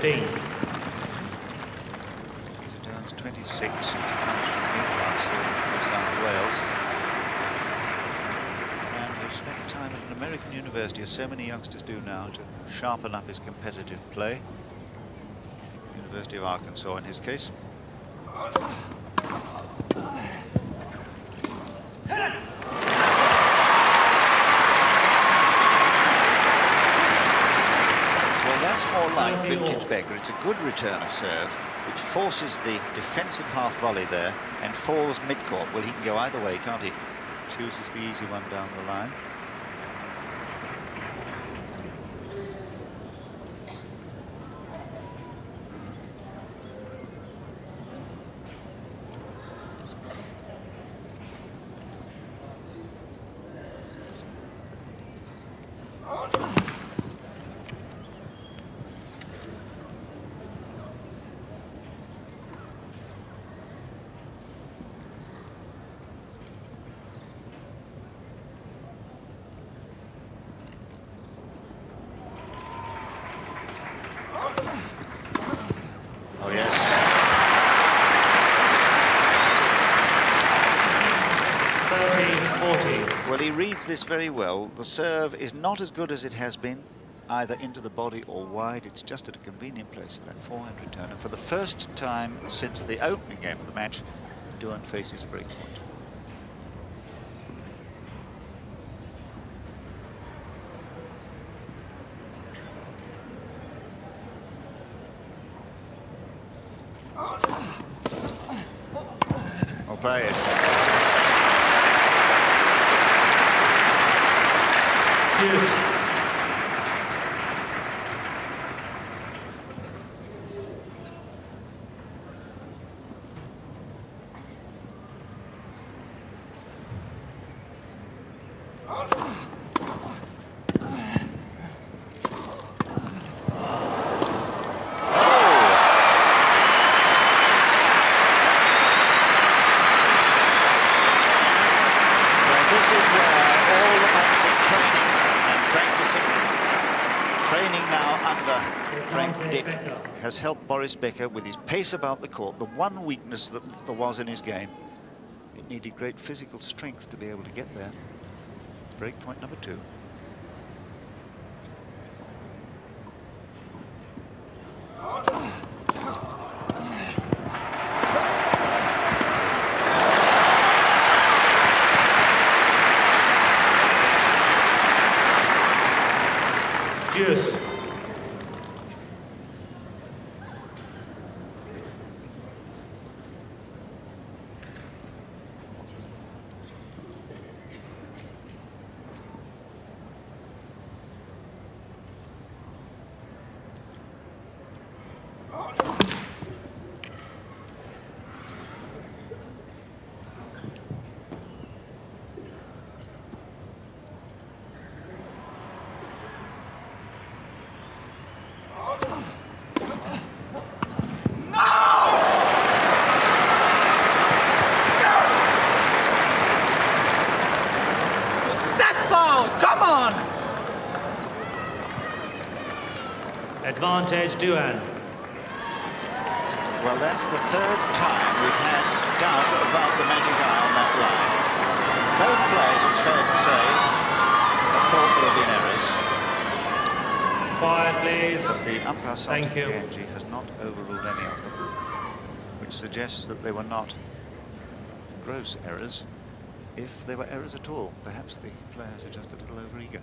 Doohan's 26, and he comes from Newcastle in New South Wales. And he's spent time at an American university, as so many youngsters do now, to sharpen up his competitive play. University of Arkansas in his case. That's more like vintage Becker. It's a good return of serve, which forces the defensive half volley there and falls mid-court. Well, he can go either way, can't he? Chooses the easy one down the line. Oh, yes. Well, he reads this very well. The serve is not as good as it has been, either into the body or wide. It's just at a convenient place for that forehand return. And for the first time since the opening game of the match, Doohan faces a break point. I'll play it. Yes. passing. Training now under Frank Dick has helped Boris Becker with his pace about the court, the one weakness that there was in his game. It needed great physical strength to be able to get there. Break point number 2. Deuce. Advantage Doohan. Well, that's the 3rd time we've had doubt about the magic eye on that line. Both players, it's fair to say, have thought there have been errors. Quiet, please. But the umpire, Thank you. Genji, has not overruled any of them, which suggests that they were not gross errors, if they were errors at all. Perhaps the players are just a little overeager.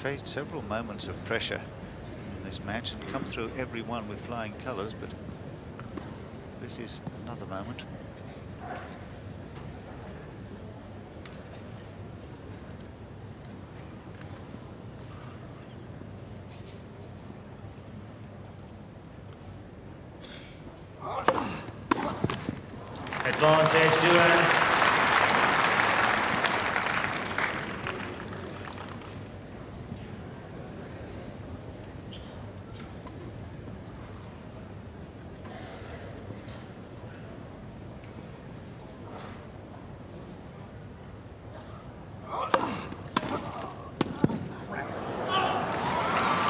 Faced several moments of pressure in this match and come through every one with flying colours, but this is another moment. Advantage Doohan.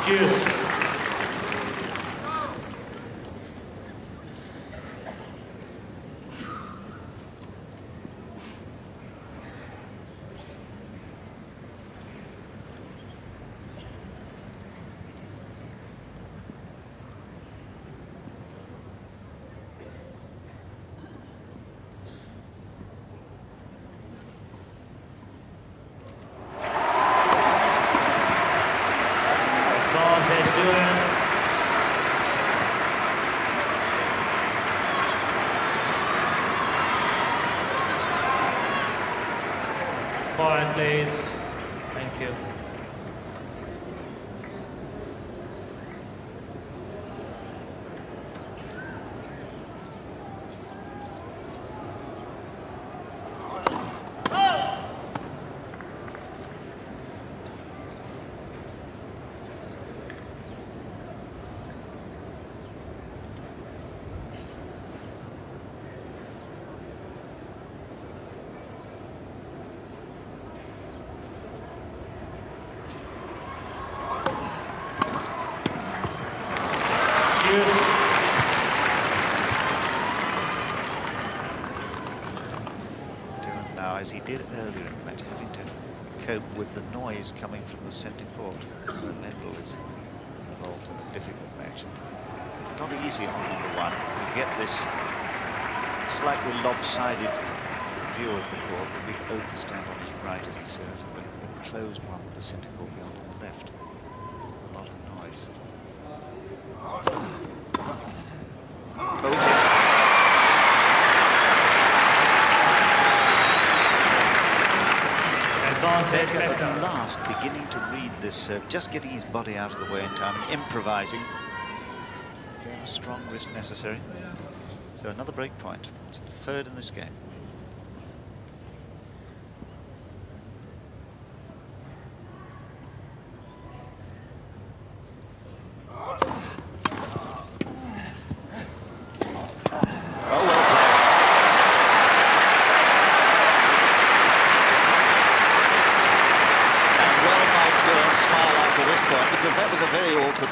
Deuce. Quiet, please. Thank you. Doohan now, as he did earlier in the match, having to cope with the noise coming from the centre court. Lendl is involved in a difficult match. It's not easy on number 1. You get this slightly lopsided view of the court. The big open stand on his right as he serves, but a closed one with the centre court beyond on the left. A lot of noise. Becker Becker. at last beginning to read this serve, just getting his body out of the way in time, improvising. Again, a strong wrist necessary. So another break point. It's the third in this game.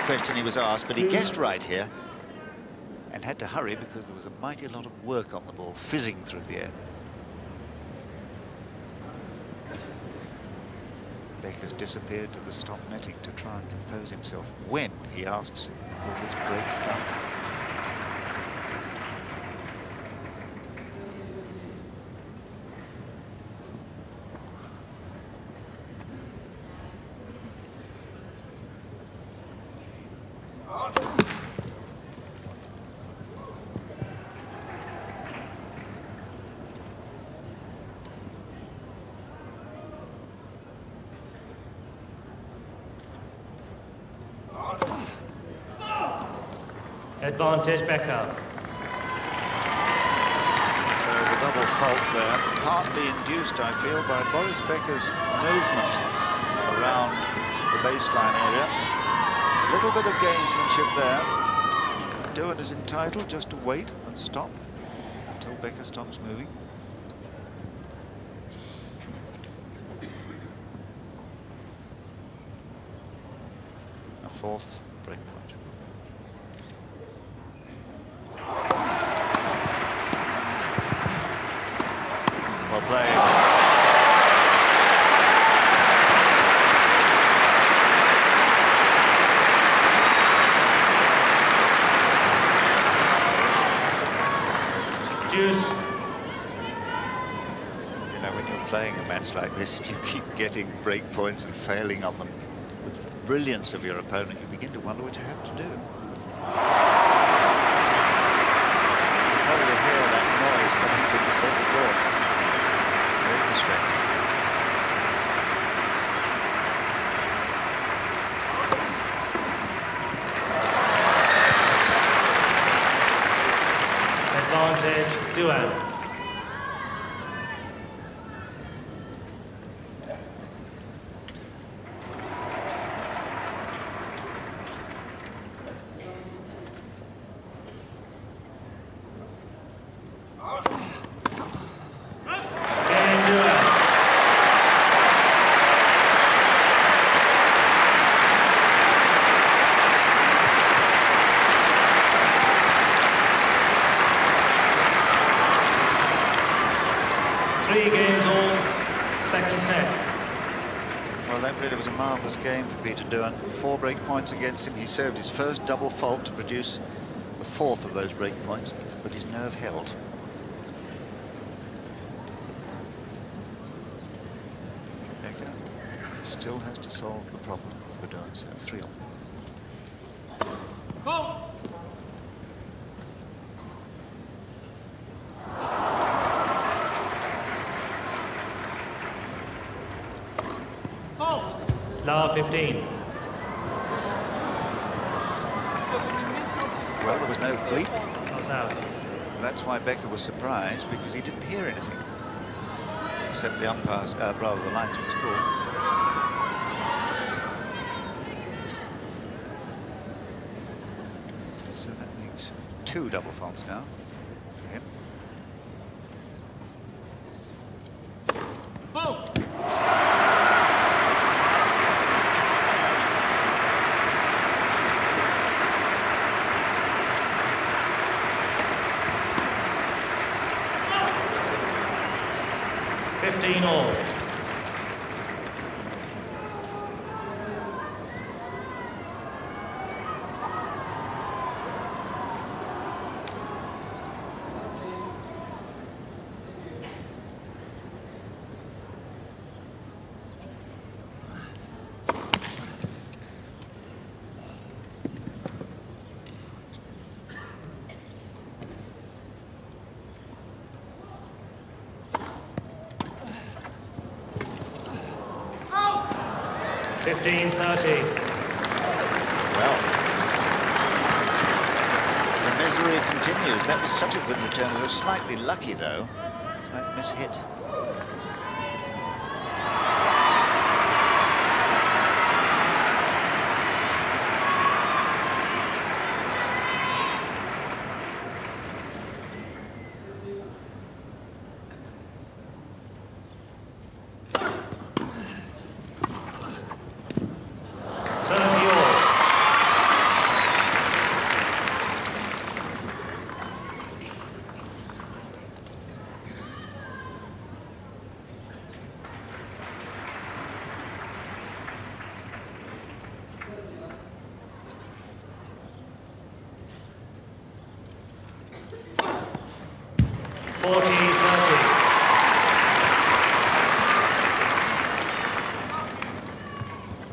Question he was asked, but he guessed right here and had to hurry because there was a mighty lot of work on the ball, fizzing through the air. Becker's disappeared to the stop netting to try and compose himself. When, he asks, will this break come? Advantage Becker. So the double fault there, partly induced, I feel, by Boris Becker's movement around the baseline area. A little bit of gamesmanship there. Doohan is entitled just to wait and stop until Becker stops moving. A fourth break point. Well played. Juice. You know, when you're playing a match like this, if you keep getting break points and failing on them with the brilliance of your opponent, you begin to wonder what you have to do. You probably hear that noise coming from the centre court. Very distracting. Advantage Doohan. It was a marvellous game for Peter Doohan. 4 break points against him. He served his first double fault to produce the 4th of those break points, but his nerve held. Becker still has to solve the problem of the Doohan serve. 3-all. Go! Now 15. Well, there was no bleep. I was out. That's why Becker was surprised, because he didn't hear anything. Except the umpire's, rather the linesman's call. So that makes 2 double faults now for him. Fault! All. 15-30. Well, the misery continues. That was such a good return. It was slightly lucky, though. Slight mishit.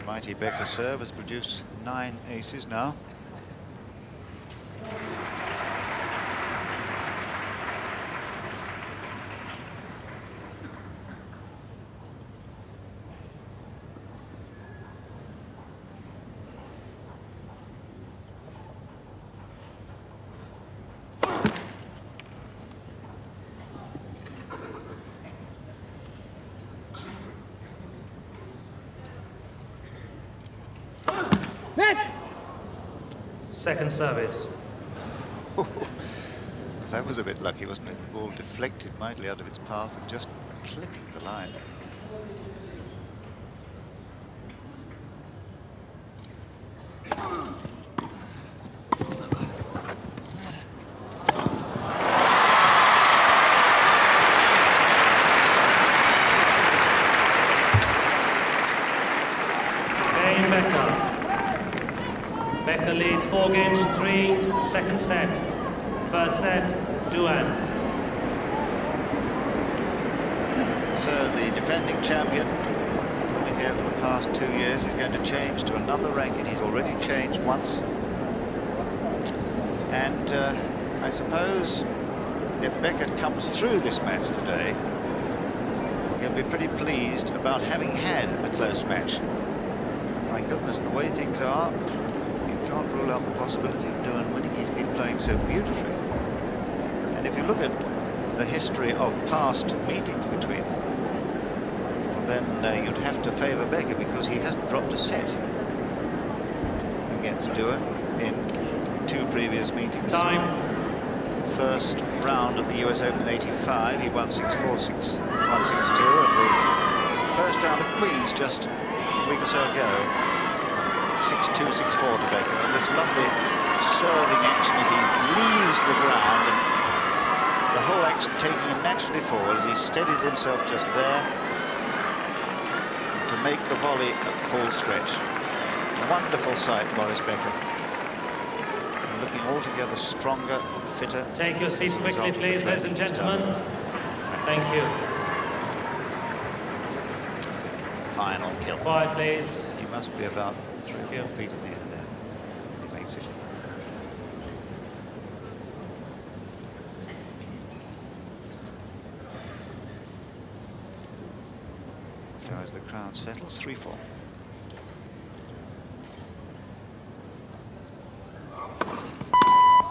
Mighty Becker serve has produced 9 aces now. Second service. That was a bit lucky, wasn't it? The ball deflected mightily out of its path and just clipping the line. Becker leads 4 games to 3, second set. First set, Doohan. So the defending champion, only here for the past 2 years, is going to change to another racket. He's already changed once. And I suppose if Becker comes through this match today, he'll be pretty pleased about having had a close match. My goodness, the way things are, can't rule out the possibility of Doohan winning. He's been playing so beautifully. And if you look at the history of past meetings between them, well, then you'd have to favour Becker because he hasn't dropped a set against Doohan in 2 previous meetings. Time. First round of the US Open in '85, he won 6-4, 6-1, 6-2, and the first round of Queens just a week or so ago. 6-2, 6-4 to Becker. And this lovely serving action as he leaves the ground and the whole action taking him naturally forward as he steadies himself just there to make the volley at full stretch. A wonderful sight, Boris Becker. And looking altogether stronger, fitter. Take your seats quickly, please, ladies and gentlemen. Thank you. Final kill. Quiet, please. He must be about 3 or 4 feet in the air there. He makes it. So as the crowd settles, 3-4.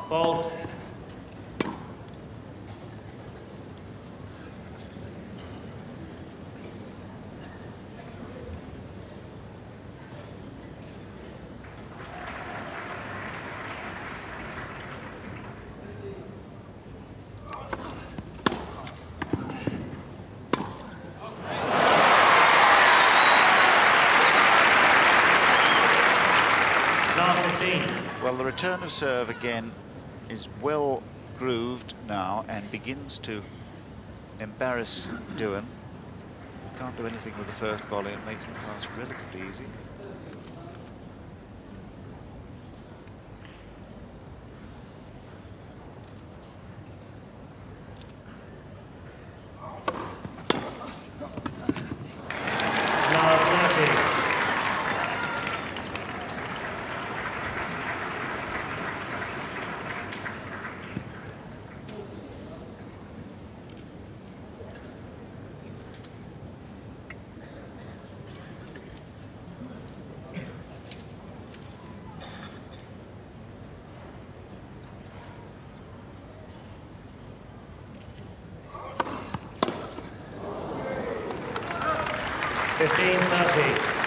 Fault. Well, the return of serve again is well grooved now and begins to embarrass Doohan. Can't do anything with the first volley and makes the pass relatively easy. 15-30.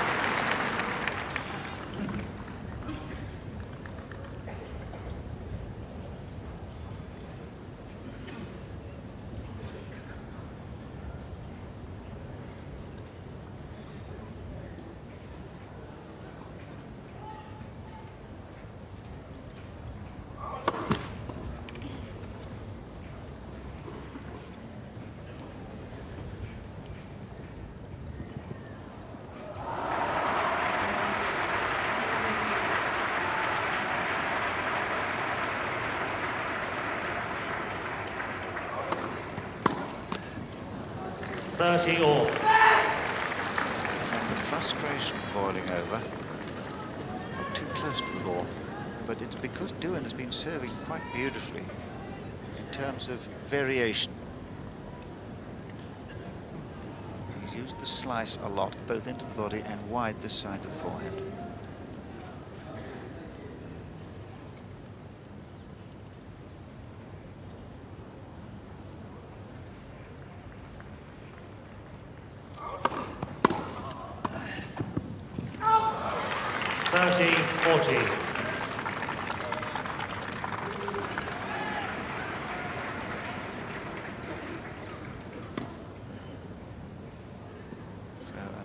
All. And the frustration boiling over. Not too close to the ball, but it's because Doohan has been serving quite beautifully in terms of variation. He's used the slice a lot, both into the body and wide this side of the forehand.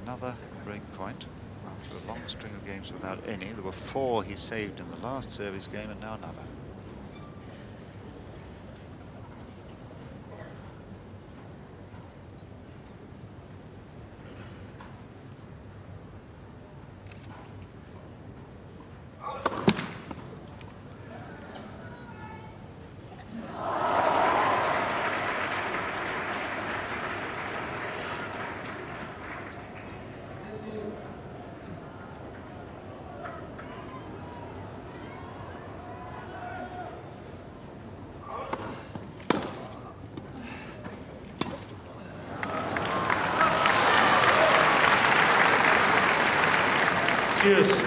Another break point after a long string of games without any. There were 4 he saved in the last service game, and now another. Cheers.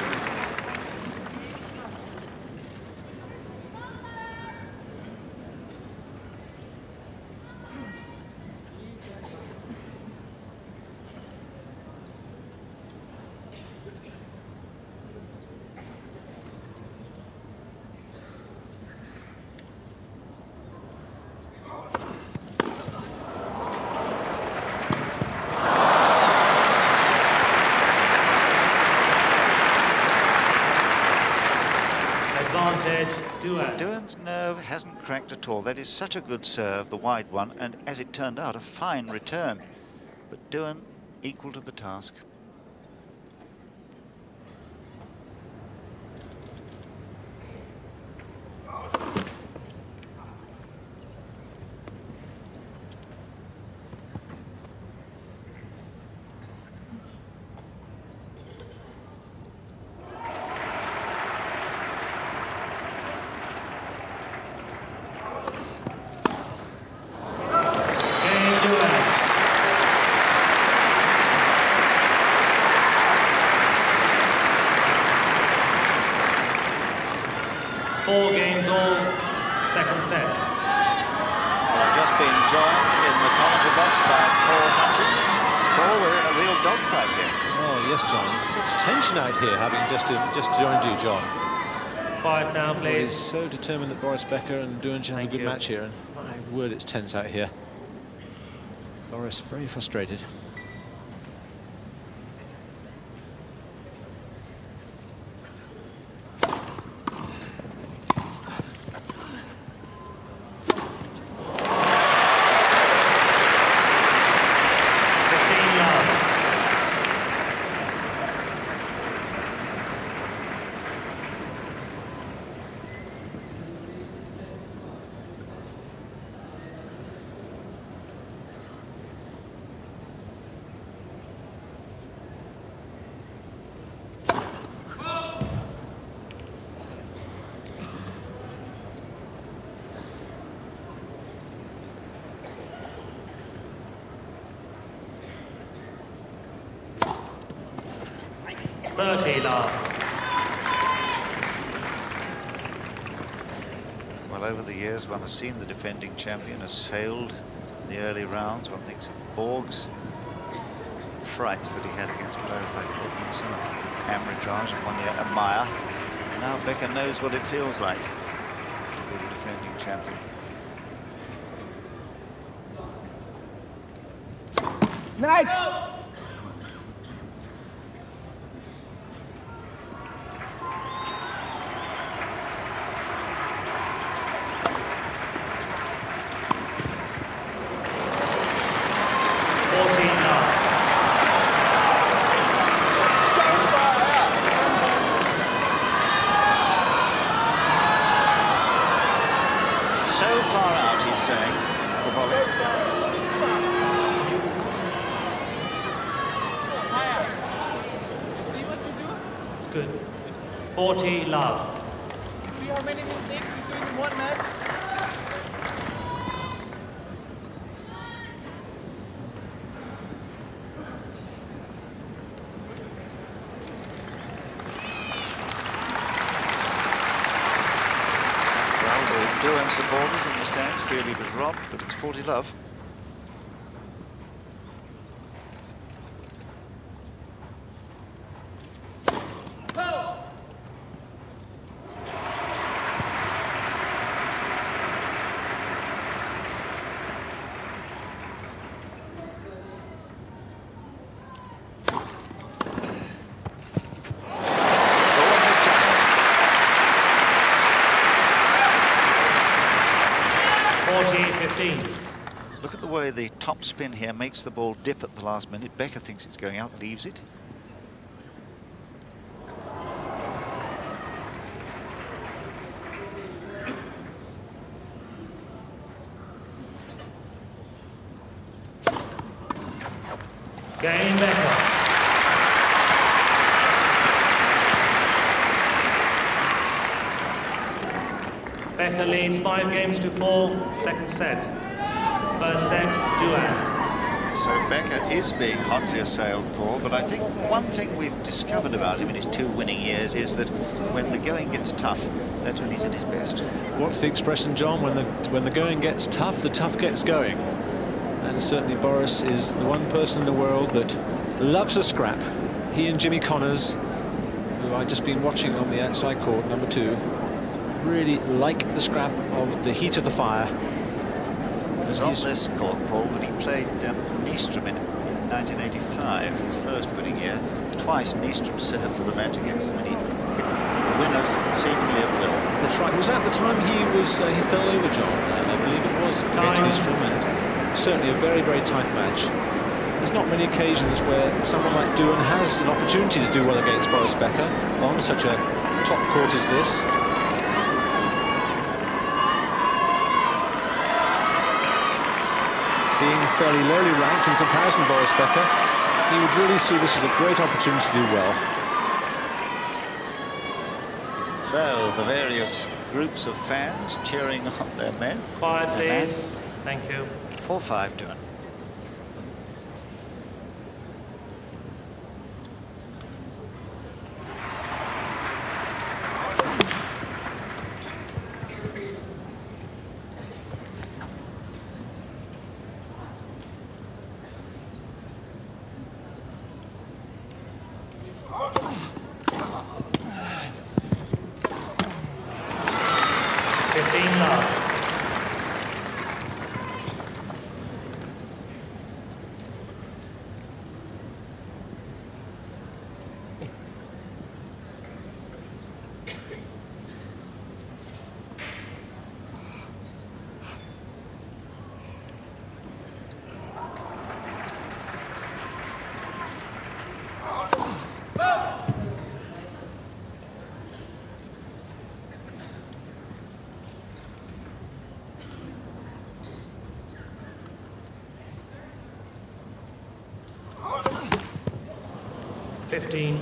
Doohan's nerve hasn't cracked at all. That is such a good serve, the wide one, and as it turned out, a fine return. But Doohan equal to the task. I've just been joined in the commentary box by Paul Hutchins. Paul, we're in a real dogfight here. Oh, yes, John. There's such tension out here, having just joined you, John. Quiet now, please. He's so determined that Boris Becker and Doohan should have a good match here, and my word, it's tense out here. Boris very frustrated. Well, over the years, one has seen the defending champion assailed in the early rounds. One thinks of Borg's frights that he had against players like Edmondson and Amritraj, and 1 year Amaya. Now Becker knows what it feels like to be the defending champion. Nice! Good. 40 love. See how many mistakes he's doing in one match? Well, the Doohan supporters in the stands feel he was robbed, but it's 40 love. Look at the way the top spin here makes the ball dip at the last minute. Becker thinks it's going out, leaves it. Game Becker. Becker leads 5-4, second set. First set, Doohan. So Becker is being hotly assailed, Paul, but I think one thing we've discovered about him in his 2 winning years is that when the going gets tough, that's when he's at his best. What's the expression, John? When the going gets tough, the tough gets going. And certainly Boris is the one person in the world that loves a scrap. He and Jimmy Connors, who I've just been watching on the outside court, number 2, really like the scrap of the heat of the fire. It was on this court, Paul, that he played Nystrom in 1985, his first winning year. Twice Nystrom served for the match against them, and he hit winners seemingly at will. That's right. Was that the time he fell over, John? I believe it was against Nystrom, and certainly a very, very tight match. There's not many occasions where someone like Doohan has an opportunity to do well against Boris Becker on such a top court as this. Being fairly lowly ranked in comparison to Boris Becker, he would really see this as a great opportunity to do well. So the various groups of fans cheering on their men. Quiet, please. Thank you. 4-5 Doohan.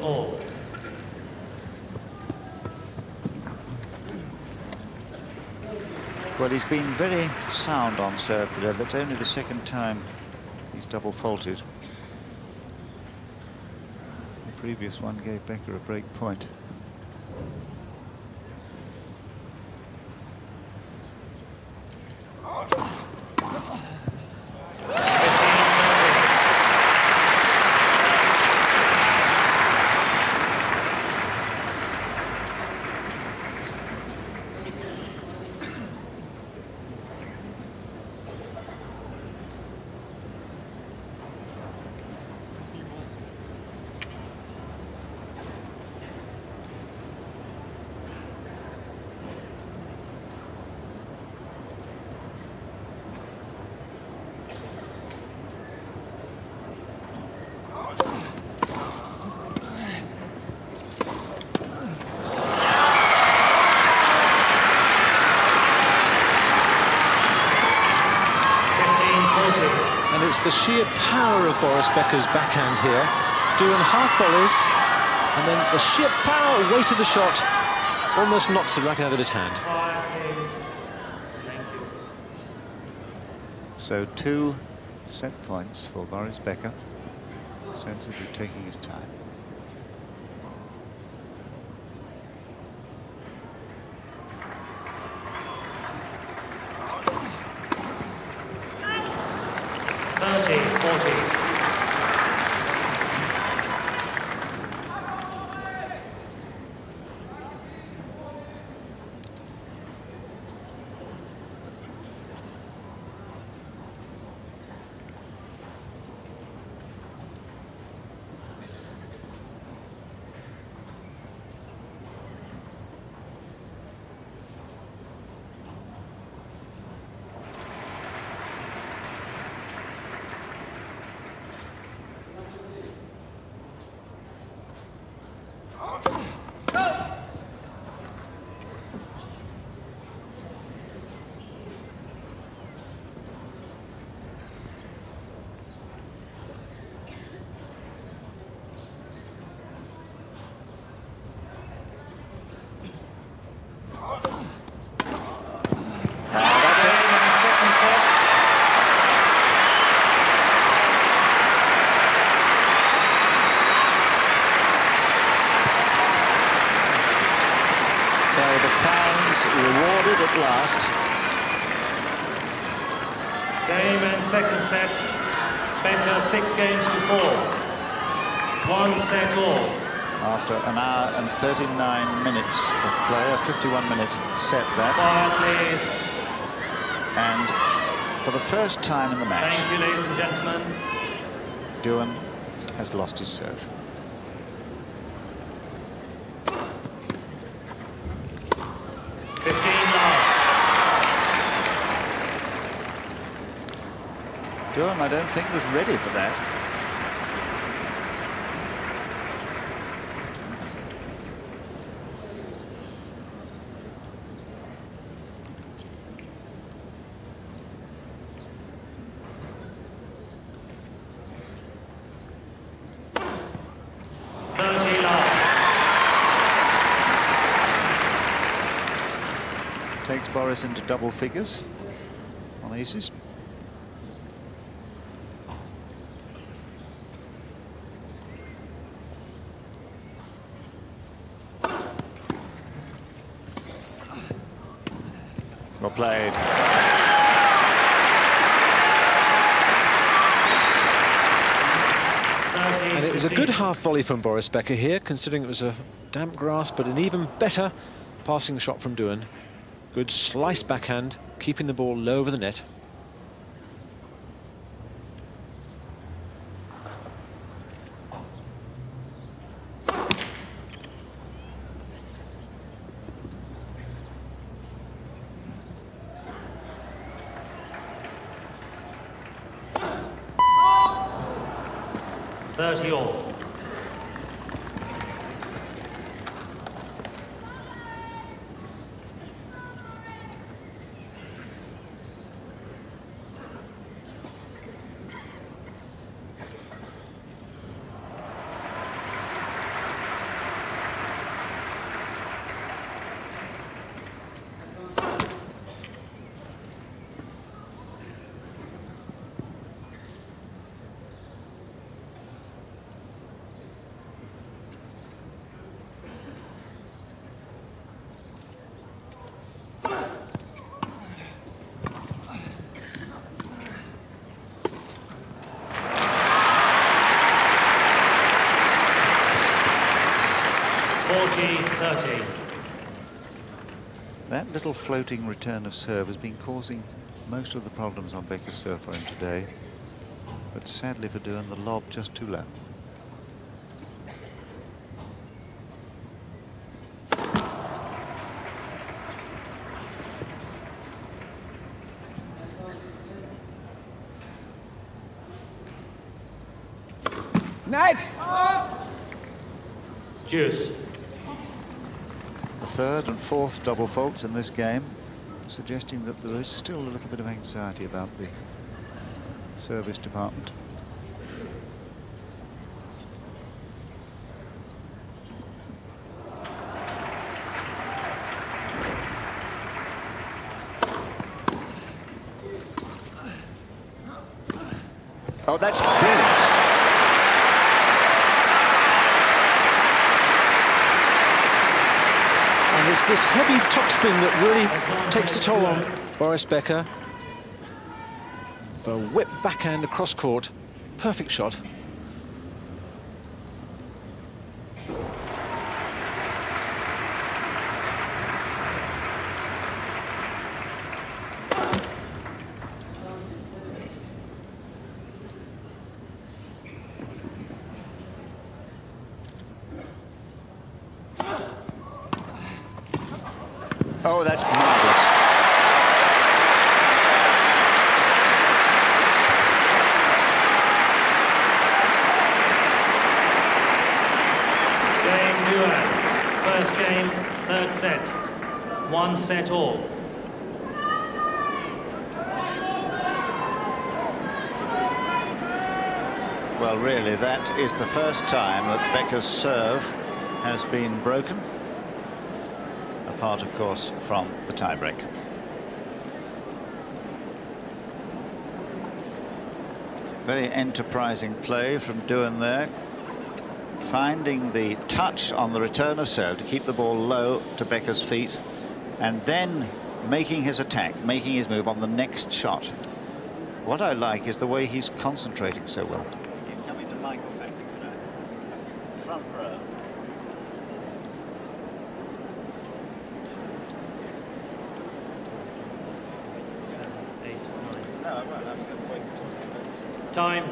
All. Well, he's been very sound on serve today. That's only the second time he's double faulted. The previous one gave Becker a break point. And it's the sheer power of Boris Becker's backhand here. Doohan half volleys, and then the sheer power, weight of the shot almost knocks the racket out of his hand. Thank you. So 2 set points for Boris Becker, sensibly taking his time. Rewarded at last. Game and second set. Becker 6 games to 4. 1 set all. After an hour and 39 minutes of play, a 51-minute set that. Quiet, please. And for the first time in the match, Thank you, ladies and gentlemen. Doohan has lost his serve. Doohan, I don't think, was ready for that. Takes Boris into double figures on aces. Well played. And it was a good half volley from Boris Becker here, considering it was a damp grass, but an even better passing shot from Doohan. Good slice backhand, keeping the ball low over the net. All. That little floating return of serve has been causing most of the problems on Becker's serve for him today. But sadly for Doohan, the lob just too low. Net! Juice. The third and fourth double faults in this game, suggesting that there is still a little bit of anxiety about the service department. Oh, that's brilliant. And it's this heavy topspin that really takes the toll on Boris Becker. The whip backhand across court. Perfect shot. Oh, that's marvellous. Doohan. First game, third set. 1 set all. Well, really, that is the first time that Becker's serve has been broken. Apart, of course, from the tiebreak. Very enterprising play from Doohan there. Finding the touch on the return of serve to keep the ball low to Becker's feet, and then making his attack, making his move on the next shot. What I like is the way he's concentrating so well. Coming to Michael, thank you tonight. Front row. No, I won't. I was going to wait until Time.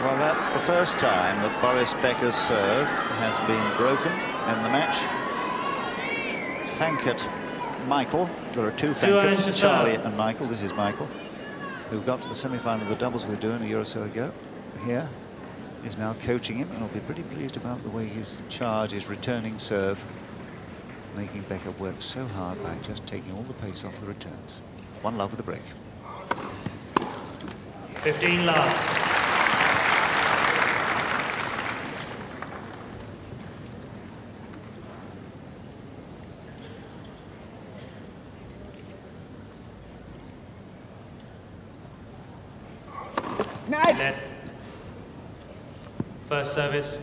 Well, that's the first time that Boris Becker's serve has been broken in the match. Thank Michael. There are two Fankets, Charlie and Michael. This is Michael, who got to the semi-final of the doubles with Doohan a year or so ago. Here is now coaching him, and will be pretty pleased about the way his charge is returning serve, making Becker work so hard by just taking all the pace off the returns. 1 love with the break. 15 love. Net. First service.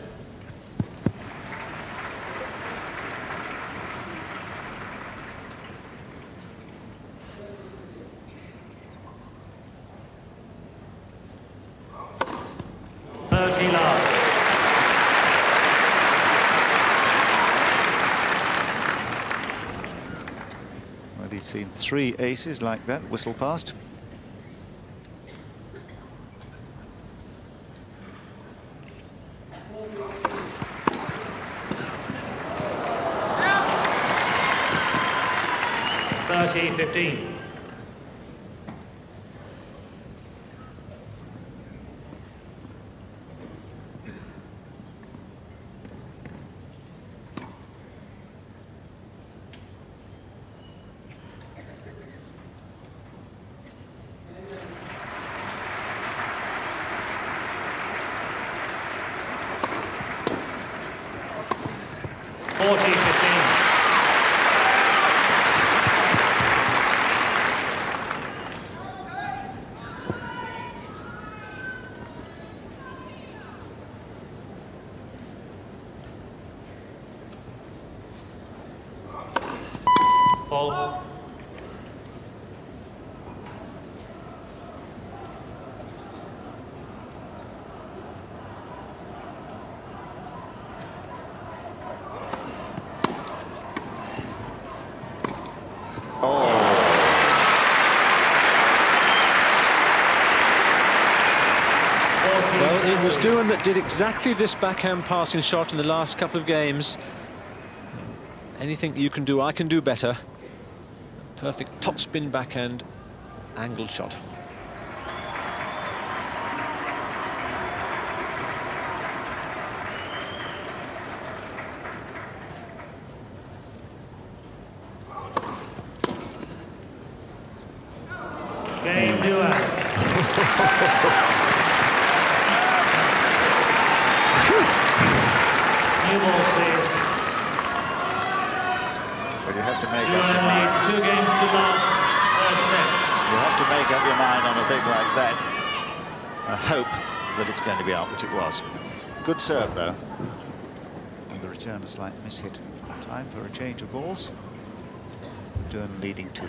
Well, he's seen 3 aces like that whistle past. $30-15. Fall. Well, it was Doohan that did exactly this backhand passing shot in the last couple of games. Anything you can do, I can do better. Perfect topspin backhand, angled shot. have to make up your Doohan mind. leads 2 games to love. Third set. You have to make up your mind on a thing like that. I hope that it's going to be out, which it was. Good serve, though. And the return a slight miss-hit. Time for a change of balls. Doohan leading 2-0.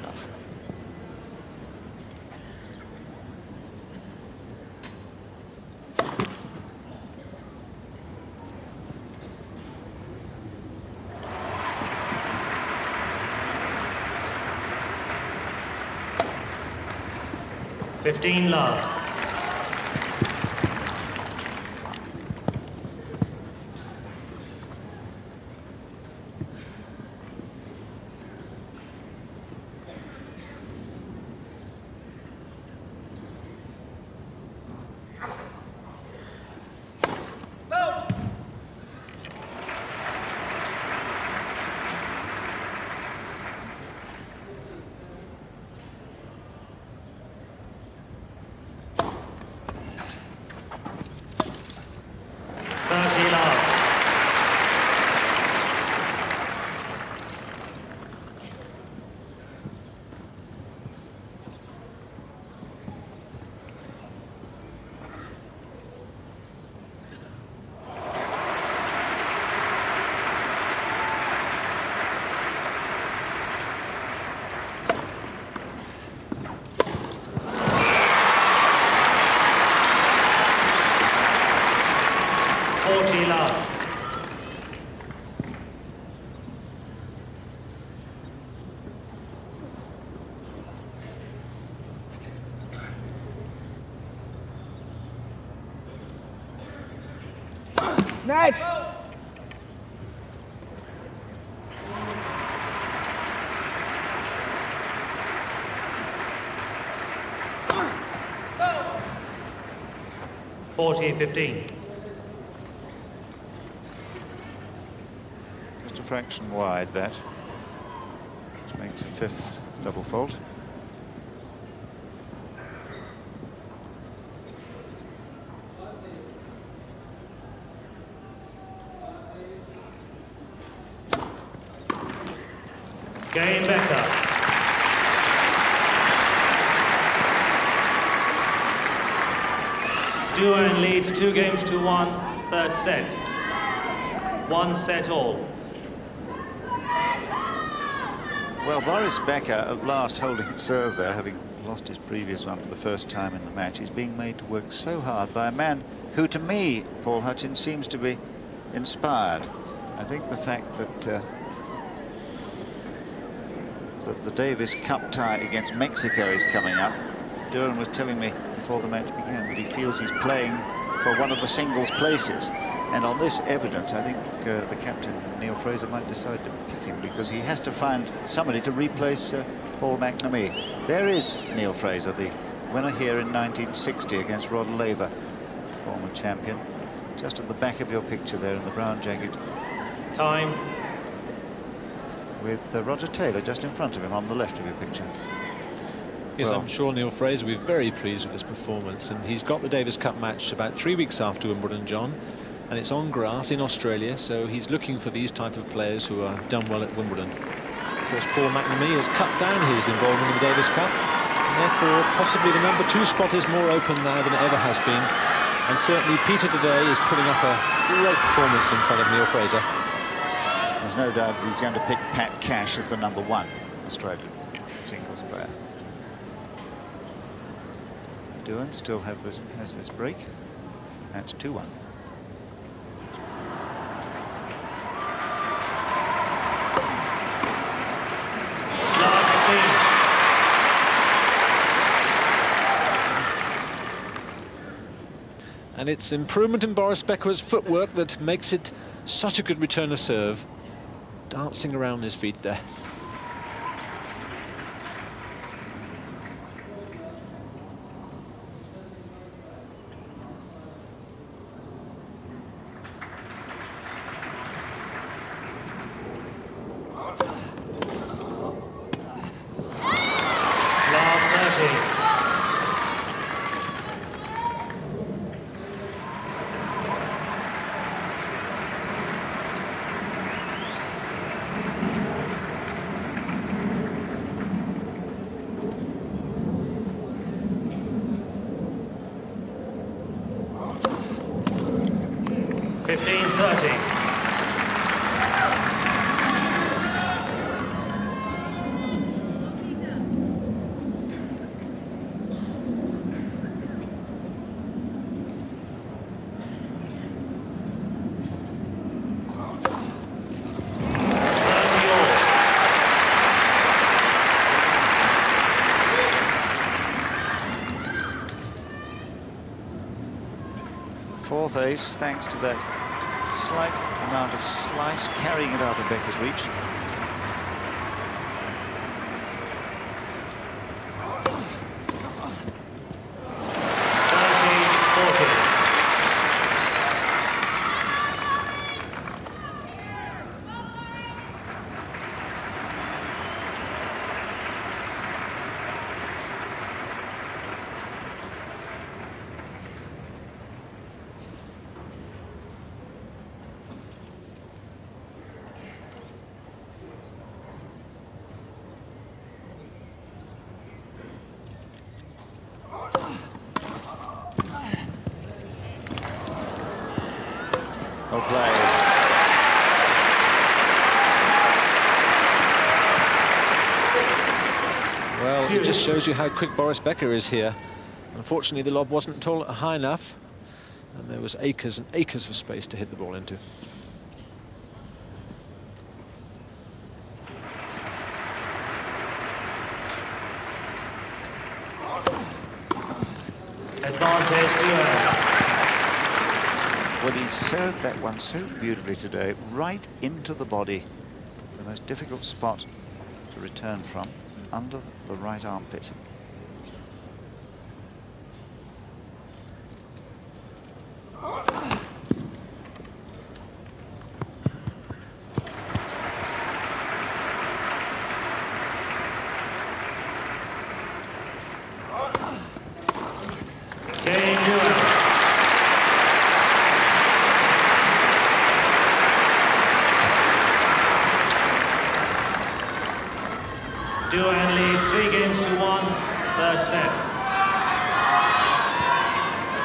Fifteen love. Net! Forty 15. Just a fraction wide, that. Which makes a 5th double fault. Game Becker. Doohan leads 2 games to 1, third set. 1 set all. Well, Boris Becker at last holding serve there, having lost his previous one for the first time in the match. He's being made to work so hard by a man who, to me, Paul Hutchins, seems to be inspired. I think the fact that the Davis Cup tie against Mexico is coming up. Doohan was telling me before the match began that he feels he's playing for one of the singles places. And on this evidence, I think the captain, Neil Fraser, might decide to pick him because he has to find somebody to replace Paul McNamee. There is Neil Fraser, the winner here in 1960 against Rod Laver, former champion. Just at the back of your picture there in the brown jacket. Time. With Roger Taylor just in front of him on the left of your picture. Yes, well, I'm sure Neil Fraser will be very pleased with this performance, and he's got the Davis Cup match about 3 weeks after Wimbledon, John, and it's on grass in Australia, so he's looking for these type of players who have done well at Wimbledon. Of course, Paul McNamee has cut down his involvement in the Davis Cup, and therefore possibly the #2 spot is more open now than it ever has been, and certainly Peter today is putting up a great performance in front of Neil Fraser. There's no doubt he's going to pick Pat Cash as the #1 Australian singles player. Doohan still has this break. That's 2-1. And it's improvement in Boris Becker's footwork that makes it such a good return of serve. Dancing around his feet there. 15-30. Fourth ace, thanks to that slight amount of slice, carrying it out of Becker's reach. Well played. Well, it just shows you how quick Boris Becker is here. Unfortunately, the lob wasn't tall high enough, and there was acres and acres of space to hit the ball into. Advantage Doohan. Well, he served that one so beautifully today, right into the body, the most difficult spot to return from, under the right armpit. Doohan leads 3 games to 1, third set.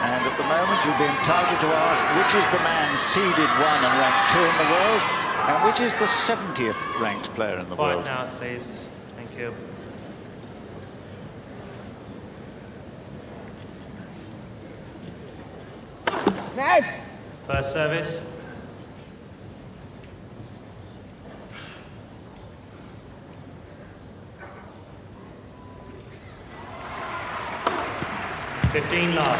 And at the moment you'll be entitled to ask which is the man seeded 1 and ranked 2 in the world, and which is the 70th ranked player in the world. Quiet now, please. Thank you. Net! First service. Fifteen love.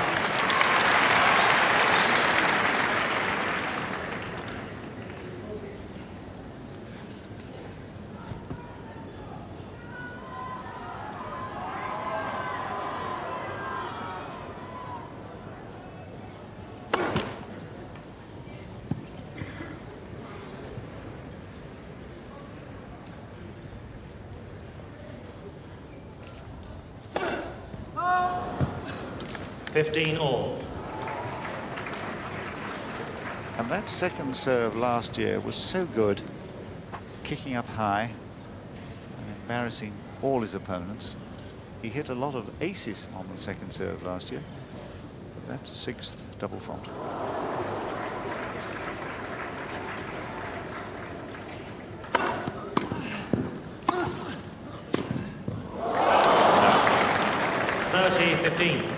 Oh. 15 all. And that second serve last year was so good, kicking up high and embarrassing all his opponents. He hit a lot of aces on the second serve last year, but that's a 6th double fault. No. 30-15.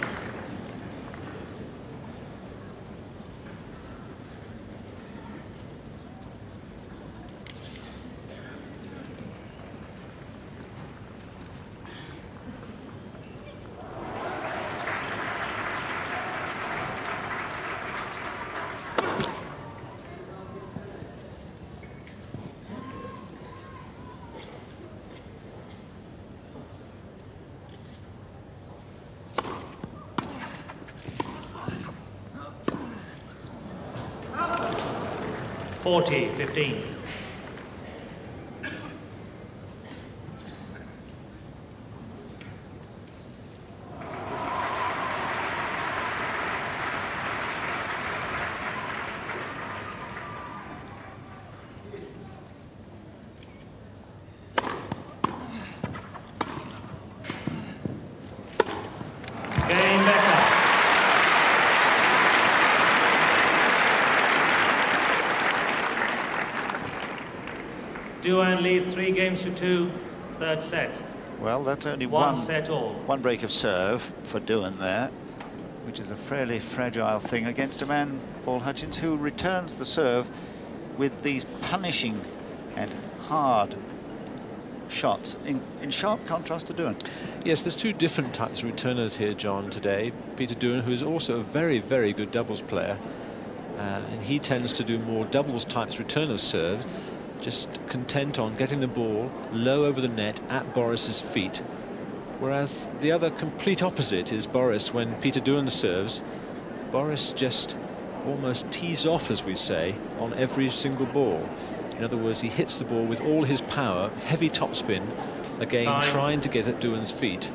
(40-15). Game Becker. Doohan leads 3 games to 2, third set. Well, that's only one set all. One break of serve for Doohan there, which is a fairly fragile thing against a man, Paul Hutchins, who returns the serve with these punishing and hard shots, in sharp contrast to Doohan. Yes, there's 2 different types of returners here, John, today. Peter Doohan, who is also a very, very good doubles player, and he tends to do more doubles types return of serves, just content on getting the ball low over the net at Boris's feet. Whereas the other complete opposite is Boris. When Peter Doohan serves, Boris just almost tees off, as we say, on every single ball. In other words, he hits the ball with all his power, heavy topspin, again trying to get at Doohan's feet.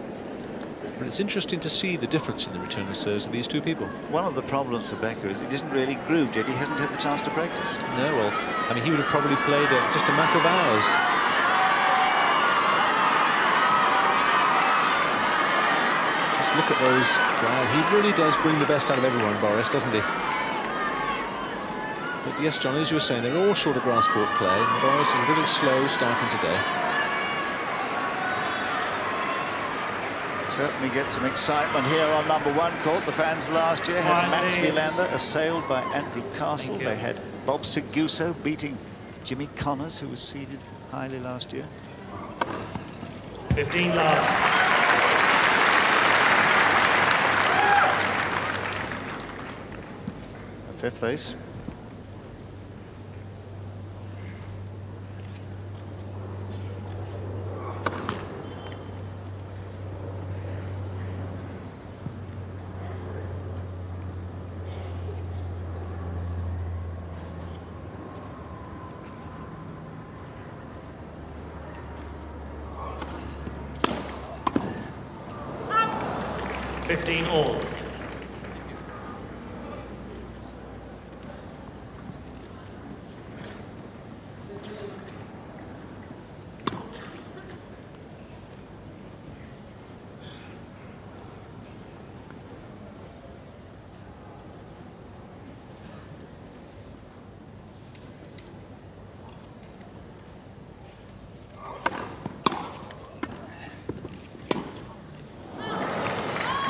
But it's interesting to see the difference in the return of serves of these 2 people. One of the problems for Becker is he isn't really grooved yet. He hasn't had the chance to practice. No, well, I mean, he would have probably played just a matter of hours. Just look at those crowd. He really does bring the best out of everyone, Boris, doesn't he? But yes, John, as you were saying, they're all short of grass court play, and Boris is a little slow starting today. Certainly get some excitement here on #1 court. The fans last year had Max Wielander assailed by Andrew Castle. They had Bob Seguso beating Jimmy Connors, who was seeded highly last year. 15 love. The 5th ace. All.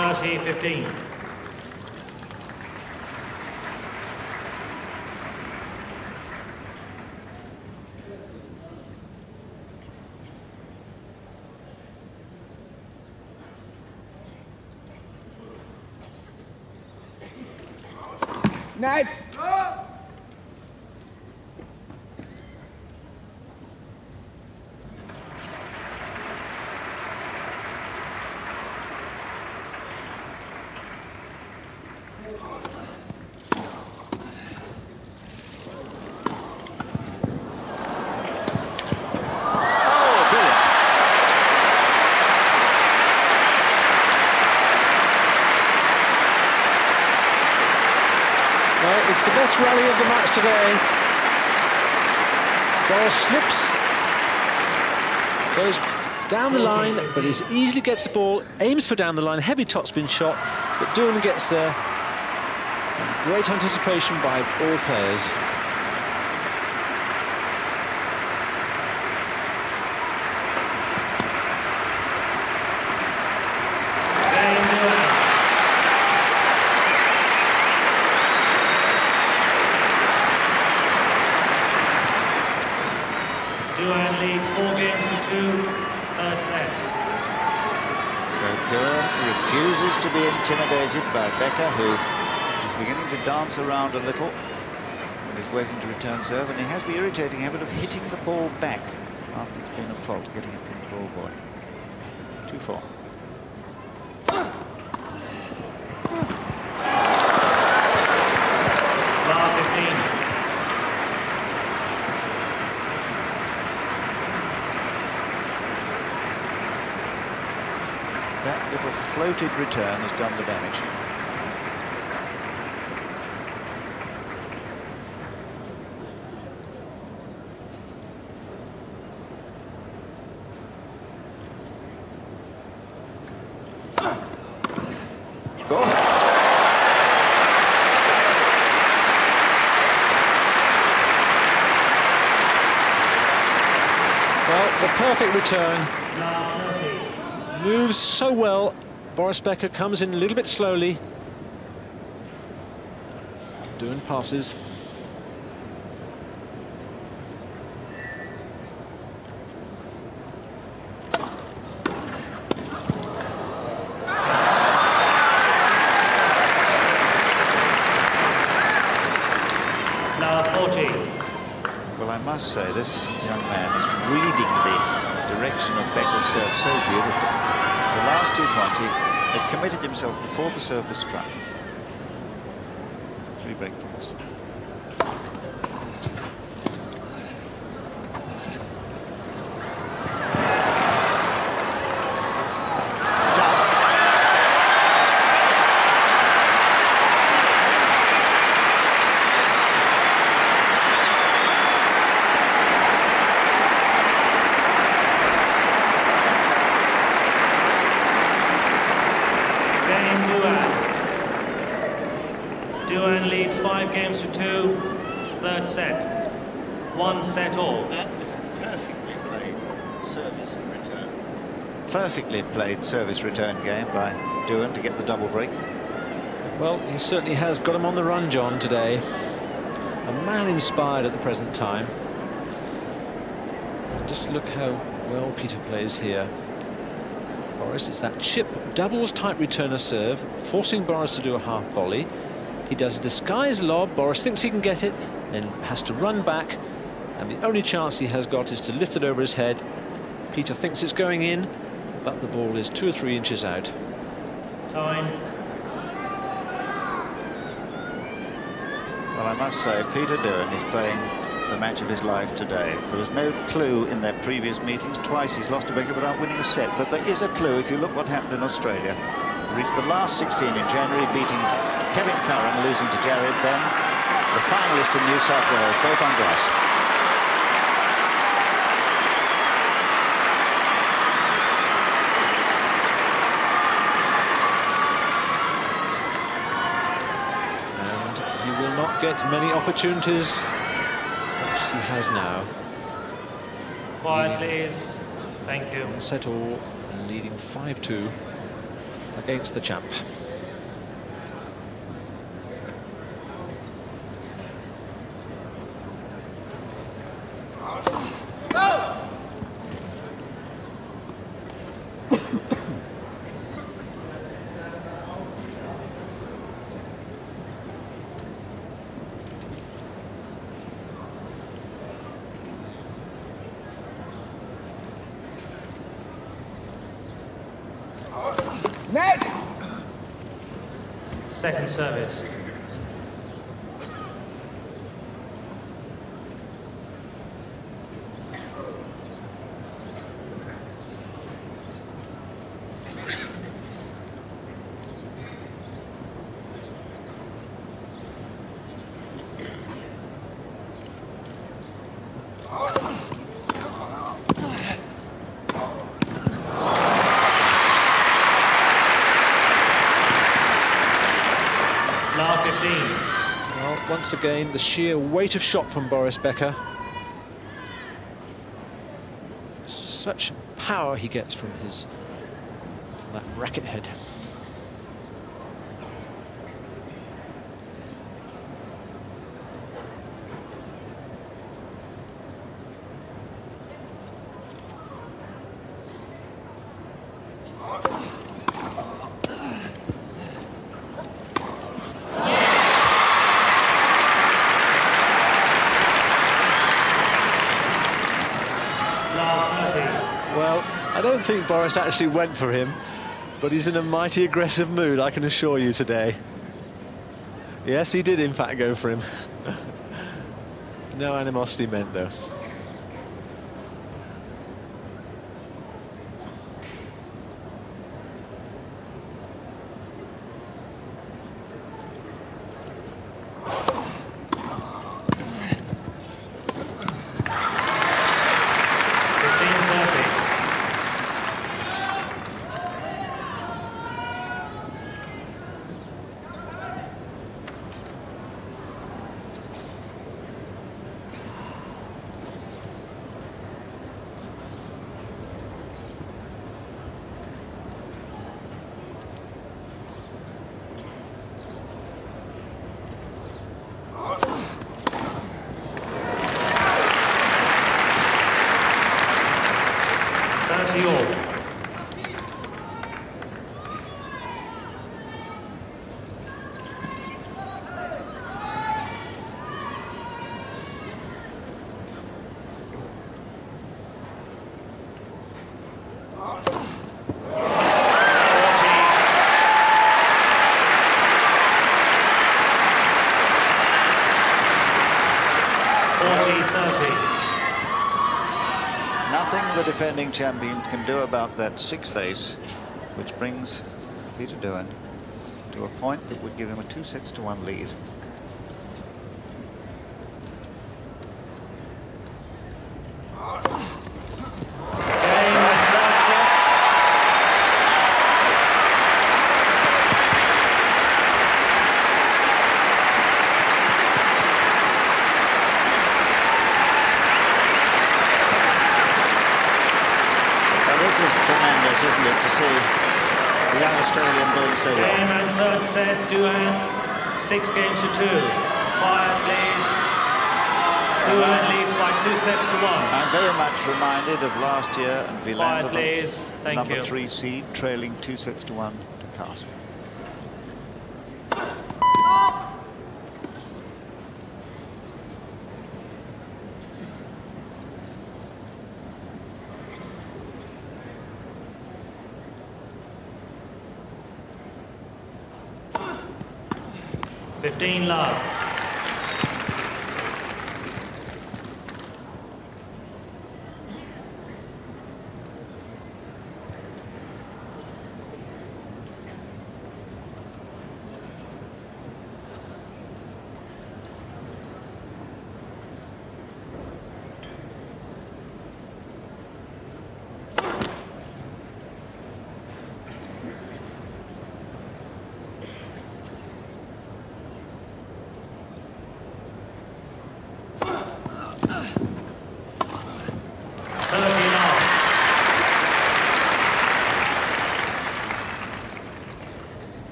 $30-15. Net. It's the best rally of the match today. Boris slips, goes down the line, but he easily gets the ball, aims for down the line, heavy topspin shot, but Doohan gets there. And great anticipation by all players. Doohan leads 4 games to 2, third set. So Doohan refuses to be intimidated by Becker, who is beginning to dance around a little and is waiting to return serve, and he has the irritating habit of hitting the ball back after it's been a fault, getting it from the ball boy. 2-4. That little floated return has done the damage. perfect return. Moves so well. Boris Becker comes in a little bit slowly. Doohan passes. Well, I must say, this young man is reading the direction of Becker's serve so beautifully. The last 2 points, he had committed himself before the serve was struck. 3 break points. Doohan leads 5 games to 2. Third set. 1 set all. That was a perfectly played service return. Perfectly played service return game by Doohan to get the double break. Well, he certainly has got him on the run, John, today. A man inspired at the present time. Just look how well Peter plays here. Boris, it's that chip doubles type returner serve, forcing Boris to do a half volley. He does a disguised lob. Boris thinks he can get it, then has to run back, and the only chance he has got is to lift it over his head. Peter thinks it's going in, but the ball is 2 or 3 inches out. Time. Well, I must say, Peter Doohan is playing the match of his life today. There was no clue in their previous meetings. Twice he's lost to Becker without winning a set, but there is a clue if you look what happened in Australia. He reached the last 16 in January, beating Kevin Curran, losing to Jared, then the finalist in New South Wales, both on grass. And he will not get many opportunities such as he has now. Quiet, please. Thank you. 1 set all, and leading 5-2 against the champ. Next! Second service. Well, once again, the sheer weight of shot from Boris Becker. Such power he gets from that racket head. Well, I don't think Boris actually went for him, but he's in a mighty aggressive mood, I can assure you today. Yes, he did in fact go for him. No animosity meant, though. nothing the defending champion can do about that 6th ace, which brings Peter Doohan to a point that would give him a 2-1 lead. Tremendous, isn't it, to see the young Australian doing so well. Game and 3rd set, Doohan, 6 games to 2. Quiet, please. Doohan leads by 2-1. I'm very much reminded of last year and Quiet, Wimbledon, please. Thank number you. 3 seed, trailing 2-1 to Castle. Love.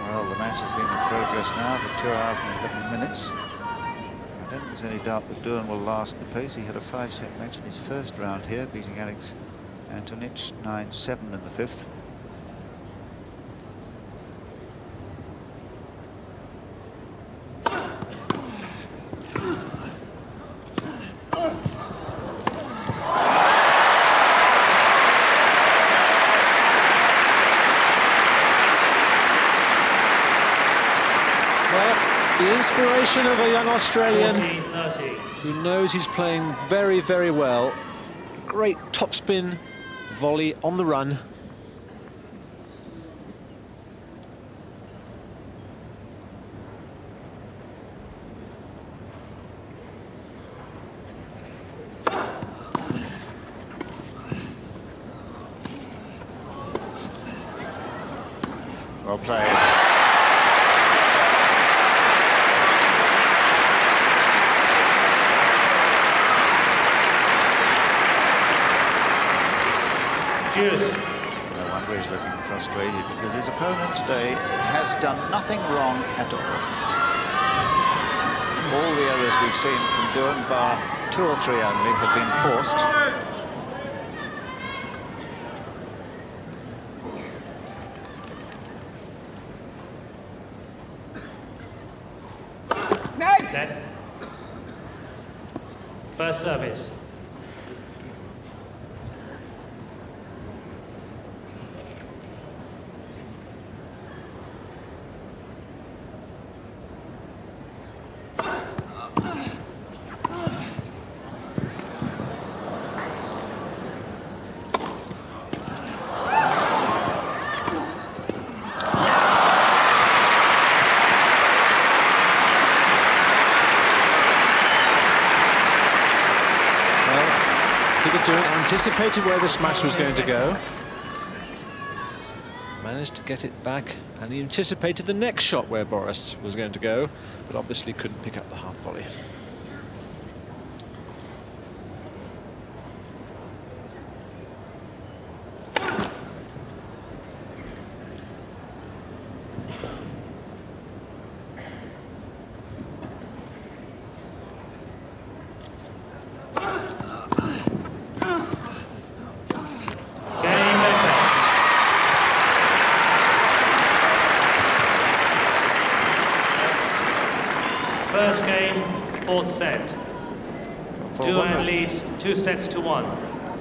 Well, the match has been in progress now for 2 hours and 11 minutes. I don't think there's any doubt that Doohan will last the pace. He had a 5-set match in his first round here, beating Alex Antonich 9-7 in the 5th. Inspiration of a young Australian who knows he's playing very, very well. Great topspin volley on the run. Well played. Juice. No wonder he's looking frustrated, because his opponent today has done nothing wrong at all. All the errors we've seen from Doohan, bar 2 or 3 only, have been forced. Net. First service. Anticipated where the smash was going to go. Managed to get it back, and he anticipated the next shot where Boris was going to go, but obviously couldn't pick up the half volley. First game, fourth set. Doohan leads 2-1.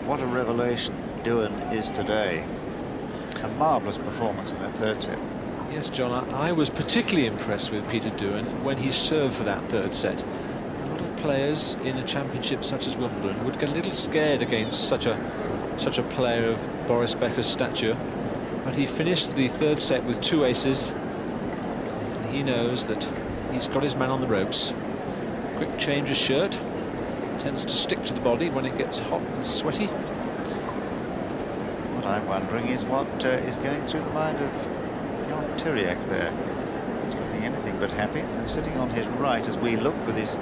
What a revelation Doohan is today. A marvellous performance in that third set. Yes, John, I was particularly impressed with Peter Doohan when he served for that third set. A lot of players in a championship such as Wimbledon would get a little scared against such a player of Boris Becker's stature, but he finished the third set with 2 aces, and he knows that he's got his man on the ropes. Quick change of shirt, tends to stick to the body when it gets hot and sweaty. What I'm wondering is what is going through the mind of notorious there. He's looking anything but happy, and sitting on his right as we look with his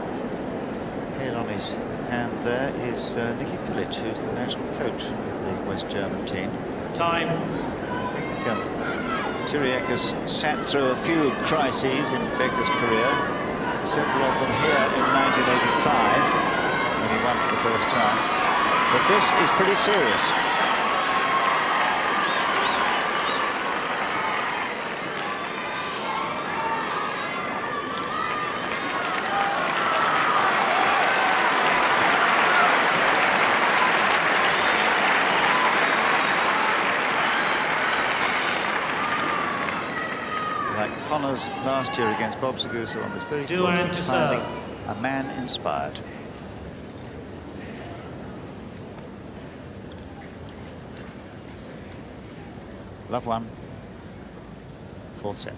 head on his hand there is Nicky Pilic, who's the national coach of the West German team. Time. I think Tyriak has sat through a few crises in Becker's career, several of them here in 1985 when he won for the first time, but this is pretty serious. Connors last year against Bob Seguso on this very court, finding a man inspired. Love one. Fourth set.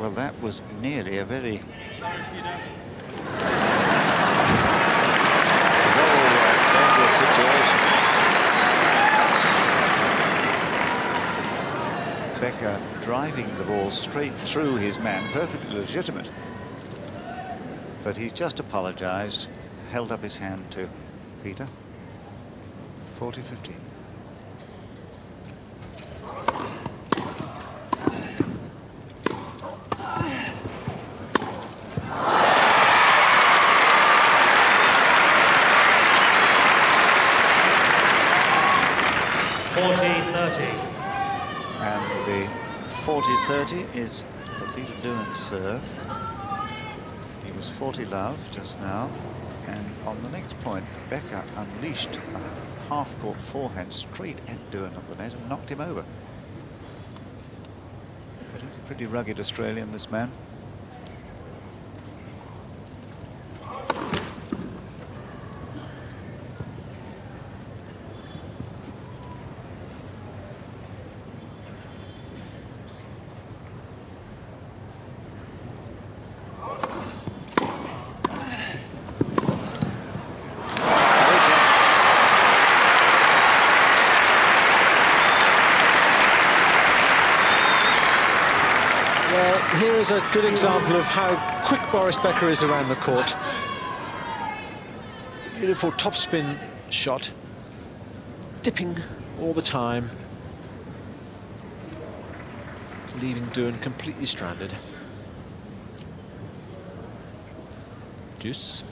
Well, that was nearly a very dangerous situation. Becker driving the ball straight through his man, perfectly legitimate. But he's just apologized, held up his hand to Peter. 40-15. And the 40-30 is for Peter Doohan's serve. He was 40 love just now, and on the next point, Becker unleashed a half-court forehand straight at Doohan up the net and knocked him over. But he's a pretty rugged Australian, this man. There's a good example of how quick Boris Becker is around the court. Beautiful topspin shot, dipping all the time, leaving Doohan completely stranded. Deuce.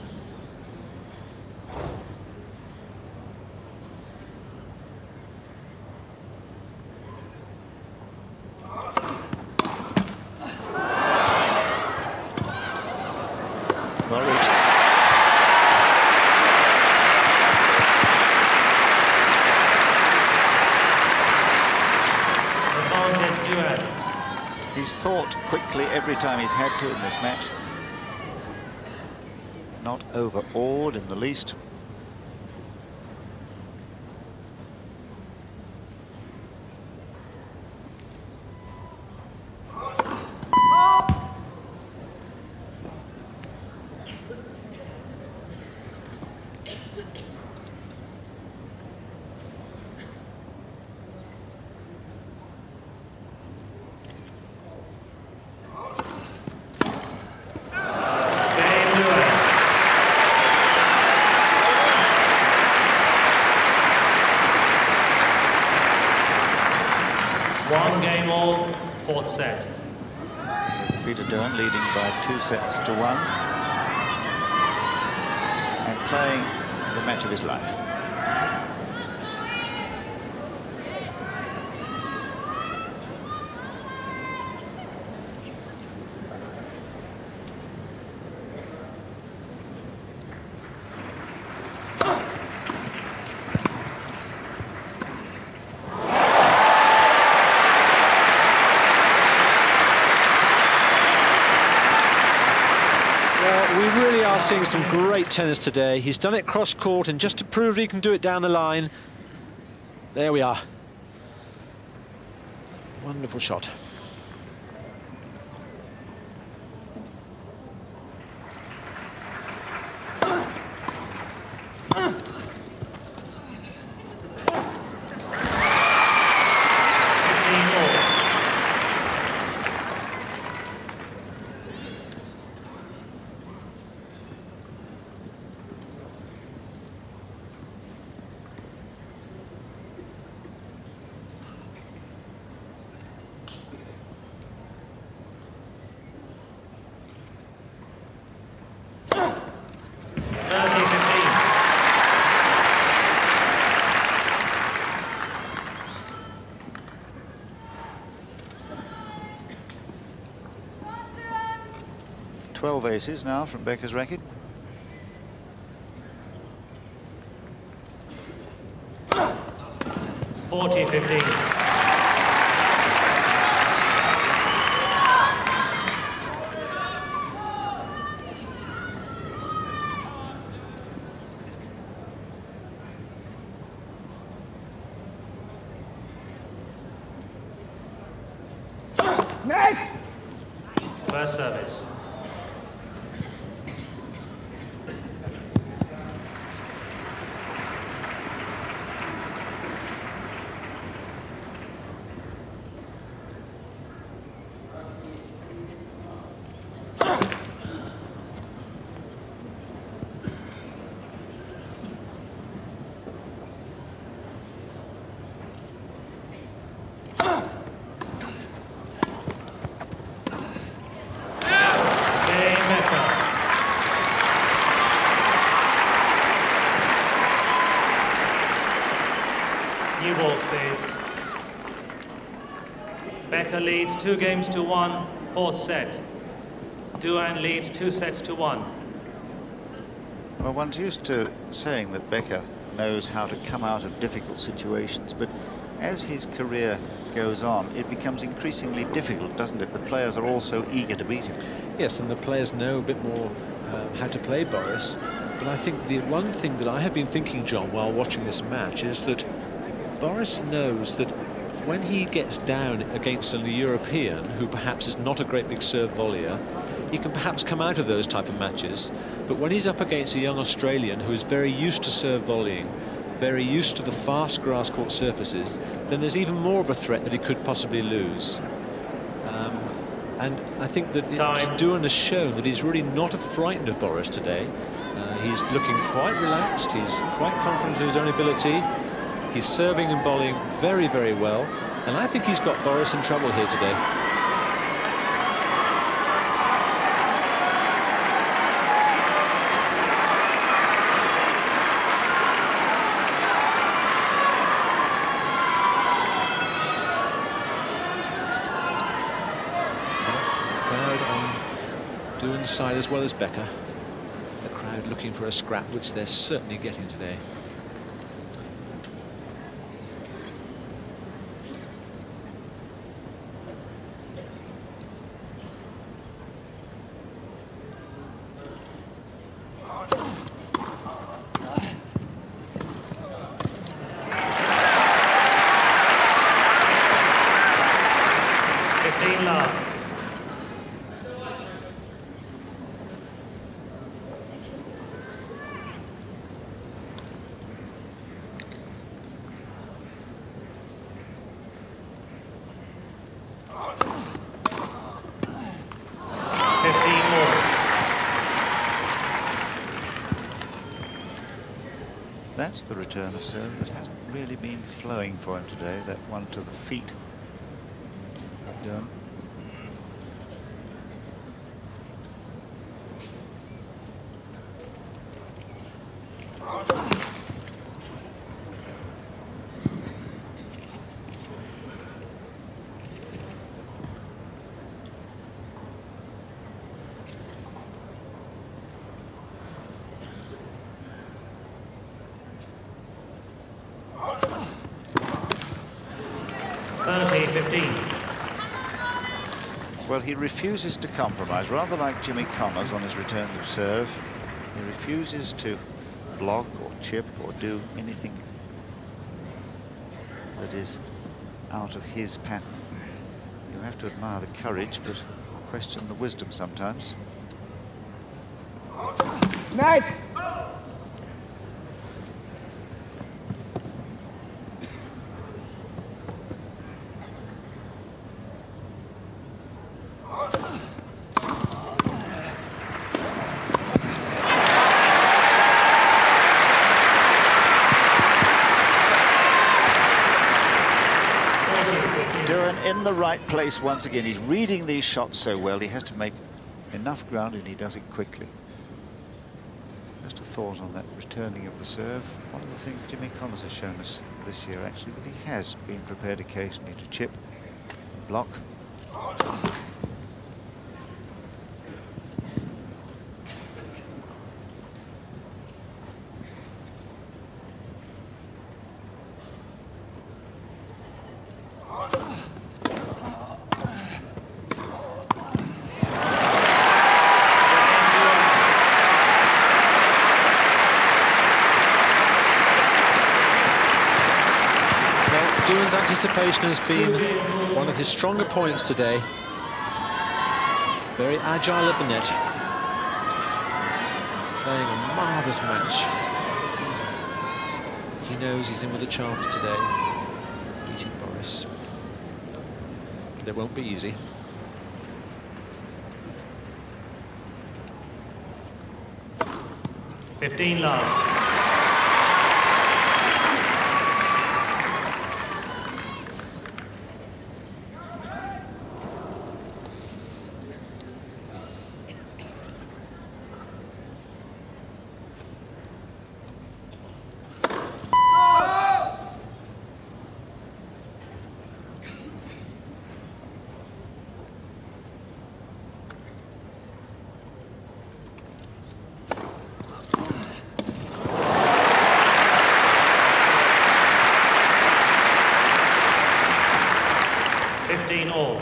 Well reached. Advantage Doohan. He's thought quickly every time he's had to in this match. Not overawed in the least. One game all, fourth set. With Peter Doohan leading by 2-1 and playing the match of his life. Seeing some great tennis today. He's done it cross court, and just to prove he can do it down the line, there we are. Wonderful shot. Aces now from Becker's racket. Next! First service. Becker leads 2-1, fourth set. Doohan leads 2-1. Well, one's used to saying that Becker knows how to come out of difficult situations, but as his career goes on, it becomes increasingly difficult, doesn't it? The players are all so eager to beat him. Yes, and the players know a bit more how to play Boris. But I think the one thing that I have been thinking, John, while watching this match is that Boris knows that when he gets down against a European who perhaps is not a great big serve volleyer, he can perhaps come out of those type of matches. But when he's up against a young Australian who is very used to serve volleying, very used to the fast grass court surfaces, then there's even more of a threat that he could possibly lose. And I think that Doohan has shown that he's really not frightened of Boris today. He's looking quite relaxed. He's quite confident of his own ability. He's serving and bowling very, very well. And I think he's got Boris in trouble here today. Doohan's side as well as Becker. The crowd looking for a scrap, which they're certainly getting today. That's the return of serve that hasn't really been flowing for him today. That one to the feet. Done. Well, he refuses to compromise, rather like Jimmy Connors on his returns of serve. He refuses to block or chip or do anything that is out of his pattern. You have to admire the courage, but question the wisdom sometimes. Net! In the right place once again. He's reading these shots so well. He has to make enough ground, and he does it quickly. Just a thought on that returning of the serve. One of the things Jimmy Connors has shown us this year, actually, that he has been prepared occasionally to chip, block. Doohan's anticipation has been one of his stronger points today. Very agile at the net. Playing a marvellous match. He knows he's in with a chance today, beating Boris. But it won't be easy. Fifteen love. All.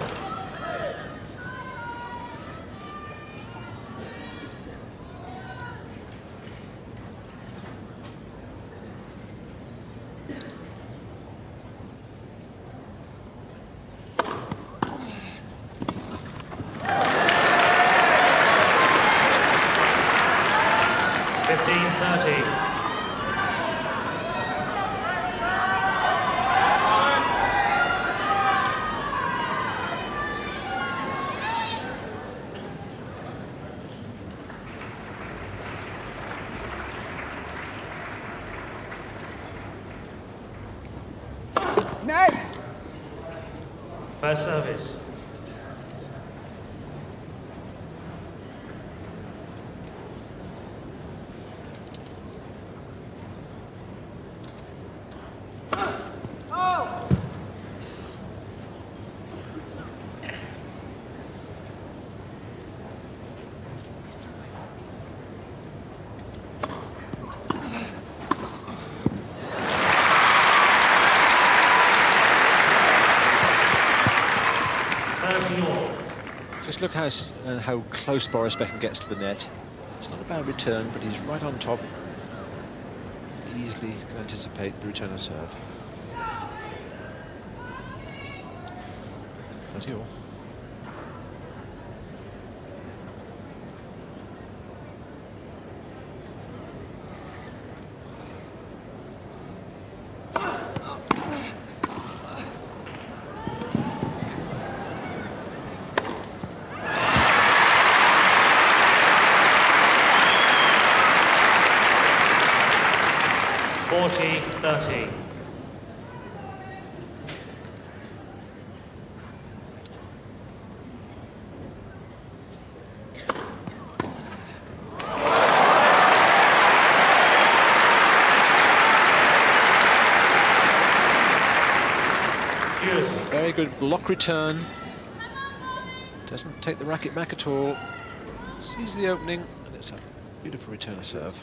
Next! First service. Just look how close Boris Becker gets to the net. It's not a bad return, but he's right on top. Easily can anticipate the return of serve. 30 all. Very good block return. Doesn't take the racket back at all. Sees the opening, and it's a beautiful return of serve.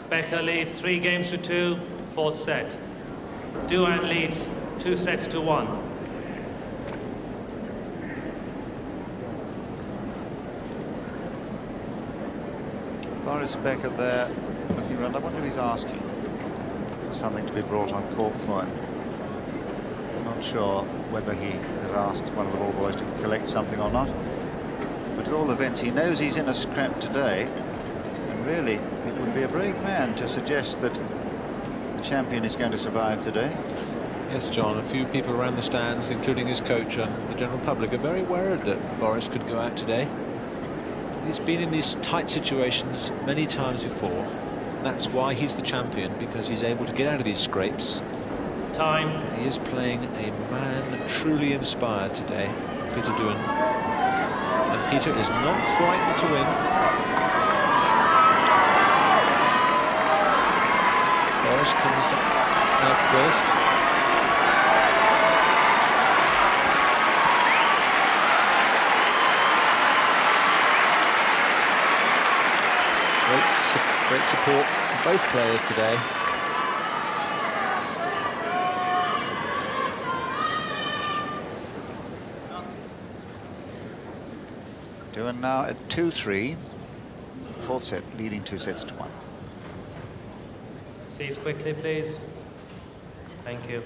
Becker leads 3 games to 2, fourth set. Doohan leads 2 sets to 1. Boris Becker there, looking around. I wonder if he's asking for something to be brought on court for him. I'm not sure whether he has asked one of the ball boys to collect something or not. But at all events, he knows he's in a scrap today. And really, it would be a brave man to suggest that the champion is going to survive today. Yes, John, a few people around the stands, including his coach and the general public, are very worried that Boris could go out today. He's been in these tight situations many times before. That's why he's the champion, because he's able to get out of these scrapes. Time. But he is playing a man truly inspired today, Peter Doohan. And Peter is not frightened to win. Boris comes out first. Great support from both players today. Doohan now at 2-3. Fourth set, leading 2 sets to 1. Cease quickly, please. Thank you.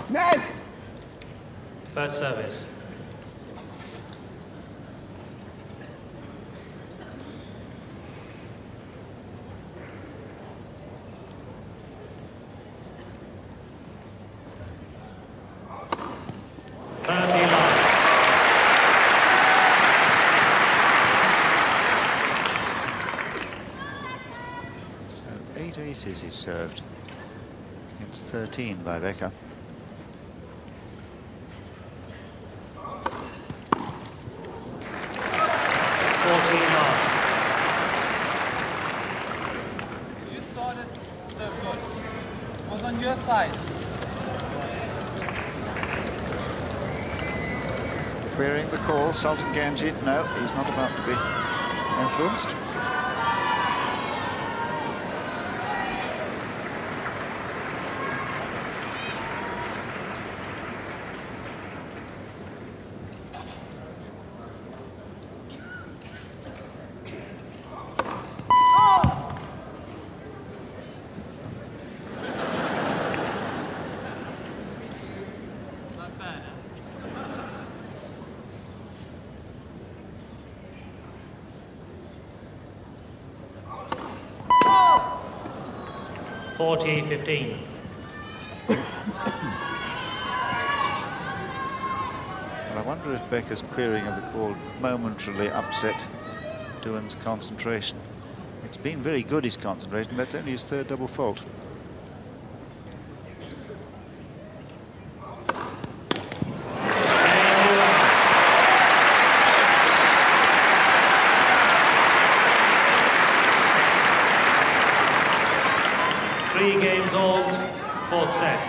Next! First service. So 8 aces he served. It's 13 by Becker. You started so good. It was on your side. Querying the call, Sultan Ganji. No, he's not about to be influenced. Not bad, huh? 40-15. But I wonder if Becker's querying of the call momentarily upset Doohan's concentration. It's been very good, his concentration. That's only his third double fault. Three games all, fourth set.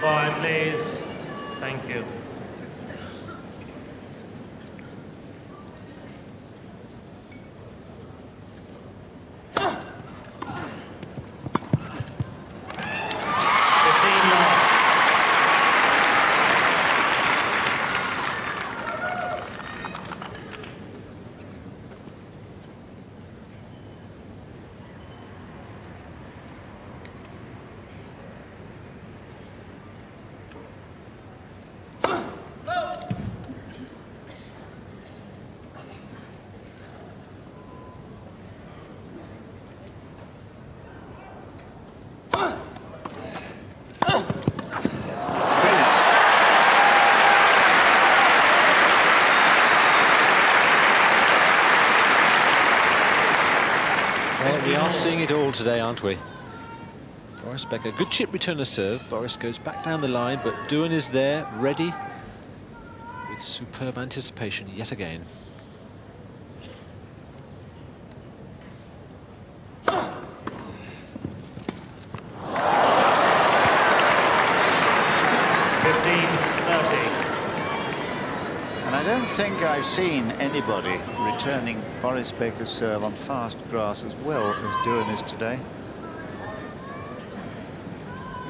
Quiet, please. Thank you. We are seeing it all today, aren't we? Boris Becker, good chip return of serve. Boris goes back down the line, but Doohan is there, ready, with superb anticipation yet again. I don't think I've seen anybody returning Boris Becker's serve on fast grass as well as Doohan is today.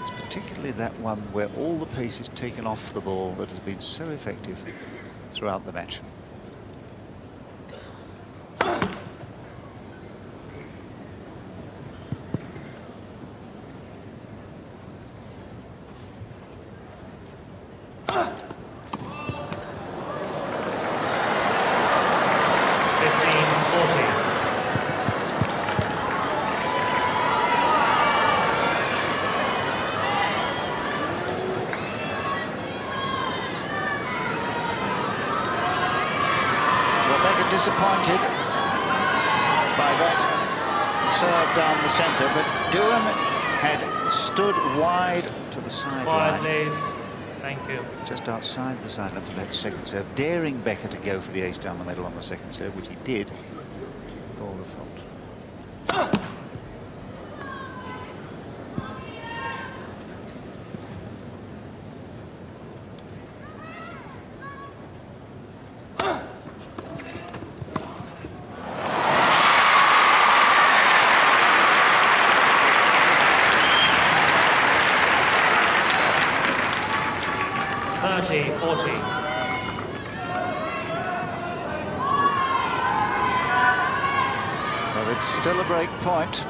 It's particularly that one where all the pace is taken off the ball that has been so effective throughout the match. Disappointed by that serve down the centre, but Doohan had stood wide to the sideline. Quiet, please. Thank you. Just outside the sideline for that second serve, daring Becker to go for the ace down the middle on the second serve, which he did. Call the fault. Well, it's still a break point.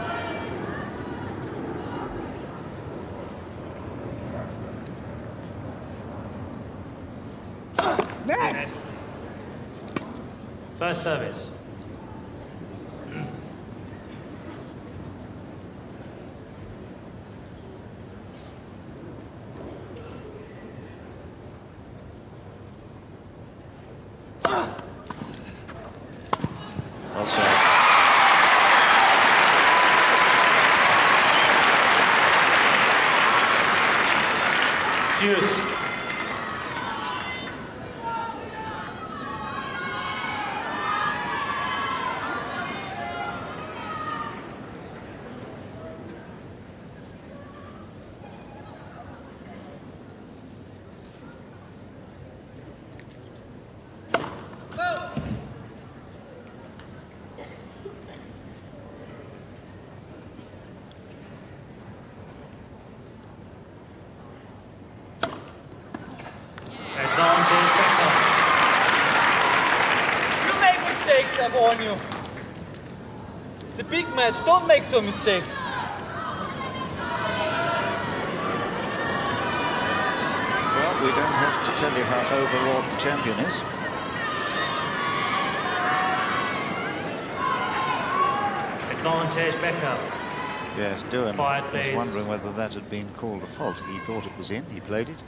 Next! First service. Well served. Juice. You make mistakes, I warn you. It's a big match, don't make some mistakes. Well, we don't have to tell you how overwrought the champion is. Advantage Becker. Yes, Doohan Quiet, was please. wondering whether that had been called a fault. He thought it was in, he played it.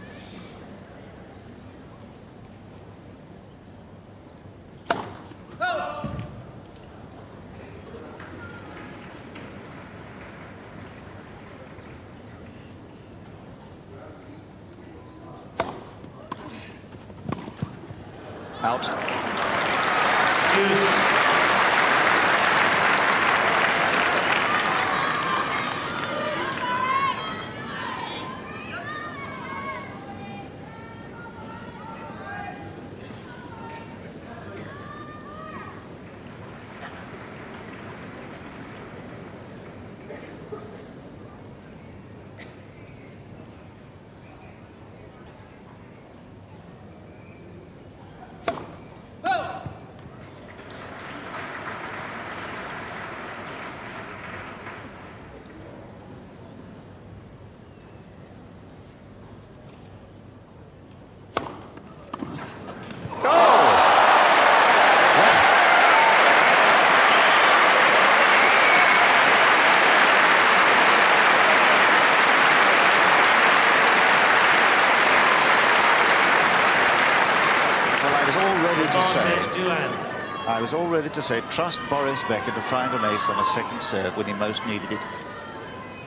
Out. Juice. I was all ready to say, trust Boris Becker to find an ace on a second serve when he most needed it.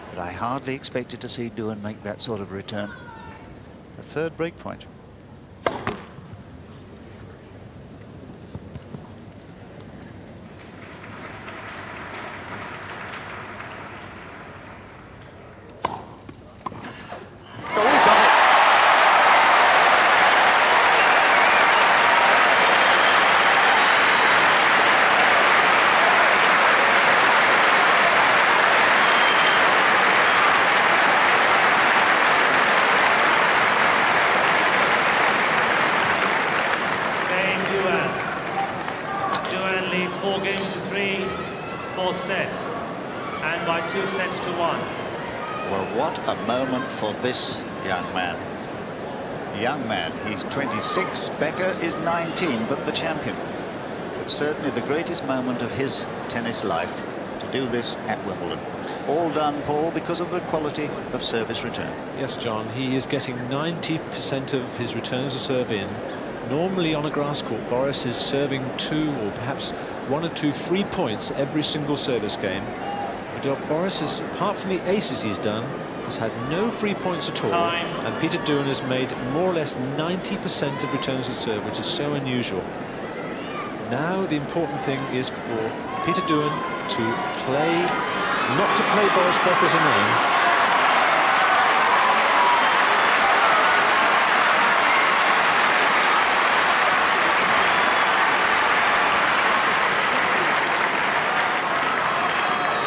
But I hardly expected to see Doohan make that sort of return. A third break point. For this young man. He's 26, Becker is 19, but the champion. It's certainly the greatest moment of his tennis life to do this at Wimbledon. All done, Paul, because of the quality of service return. Yes, John, he is getting 90% of his returns to serve in. Normally on a grass court, Boris is serving 2 or perhaps 1 or 2 free points every single service game. But Boris is, apart from the aces he's done, has had no free points at all. Time. And Peter Doohan has made more or less 90% of returns to serve, which is so unusual. Now the important thing is for Peter Doohan to play, not to play Boris Becker as a name.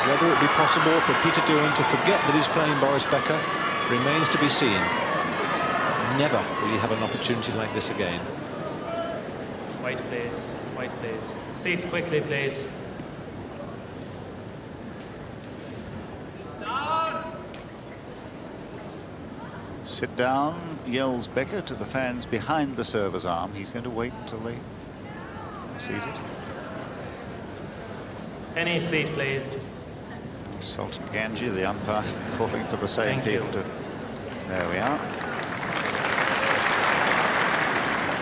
Whether it be possible for Peter Doohan to forget that he's playing Boris Becker remains to be seen. Never will he have an opportunity like this again. Wait, please. Wait, please. Seats quickly, please. Sit down, yells Becker to the fans behind the server's arm. He's going to wait until they are seated. Any seat, please. Sultan Ganji, the umpire, calling for the same people to... There we are.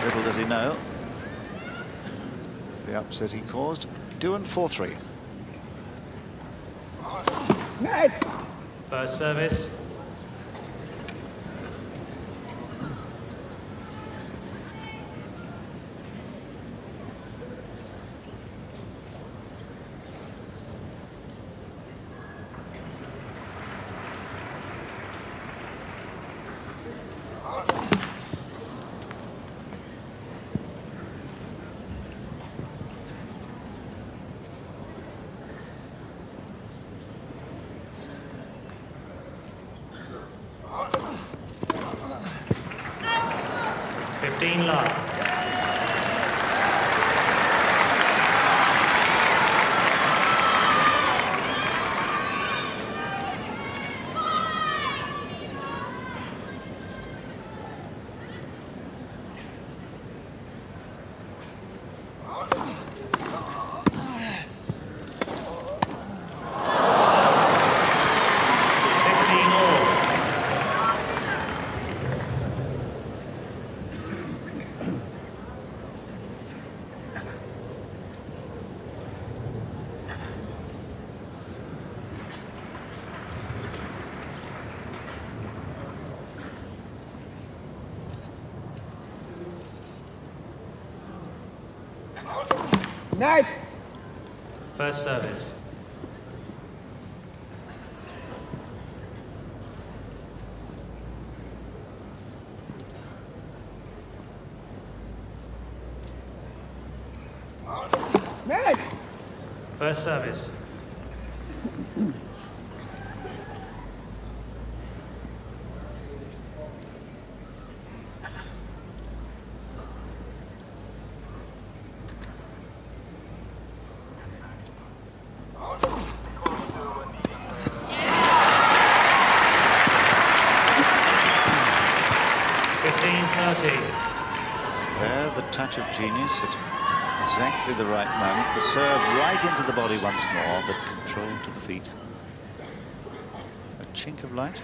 Little does he know the upset he caused. Doohan 4-3. Next. First service. Love. Next. First service. Next. First service. There, the touch of genius at exactly the right moment. The serve right into the body once more, but control to the feet. A chink of light.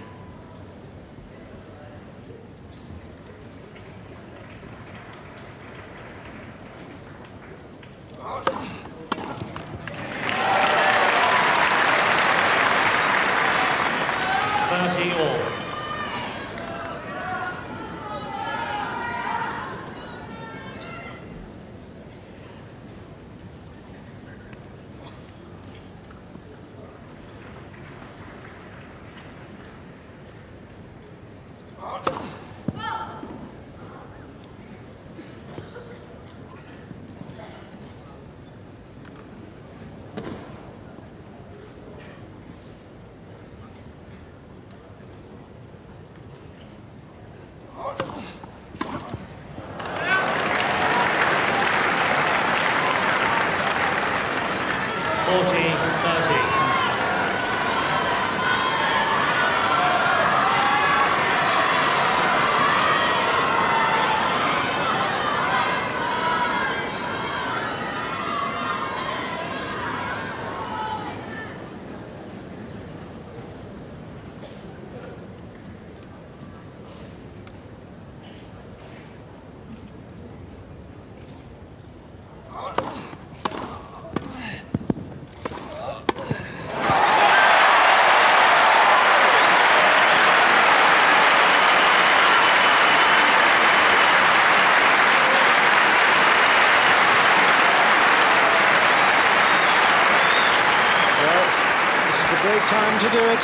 Time to do it.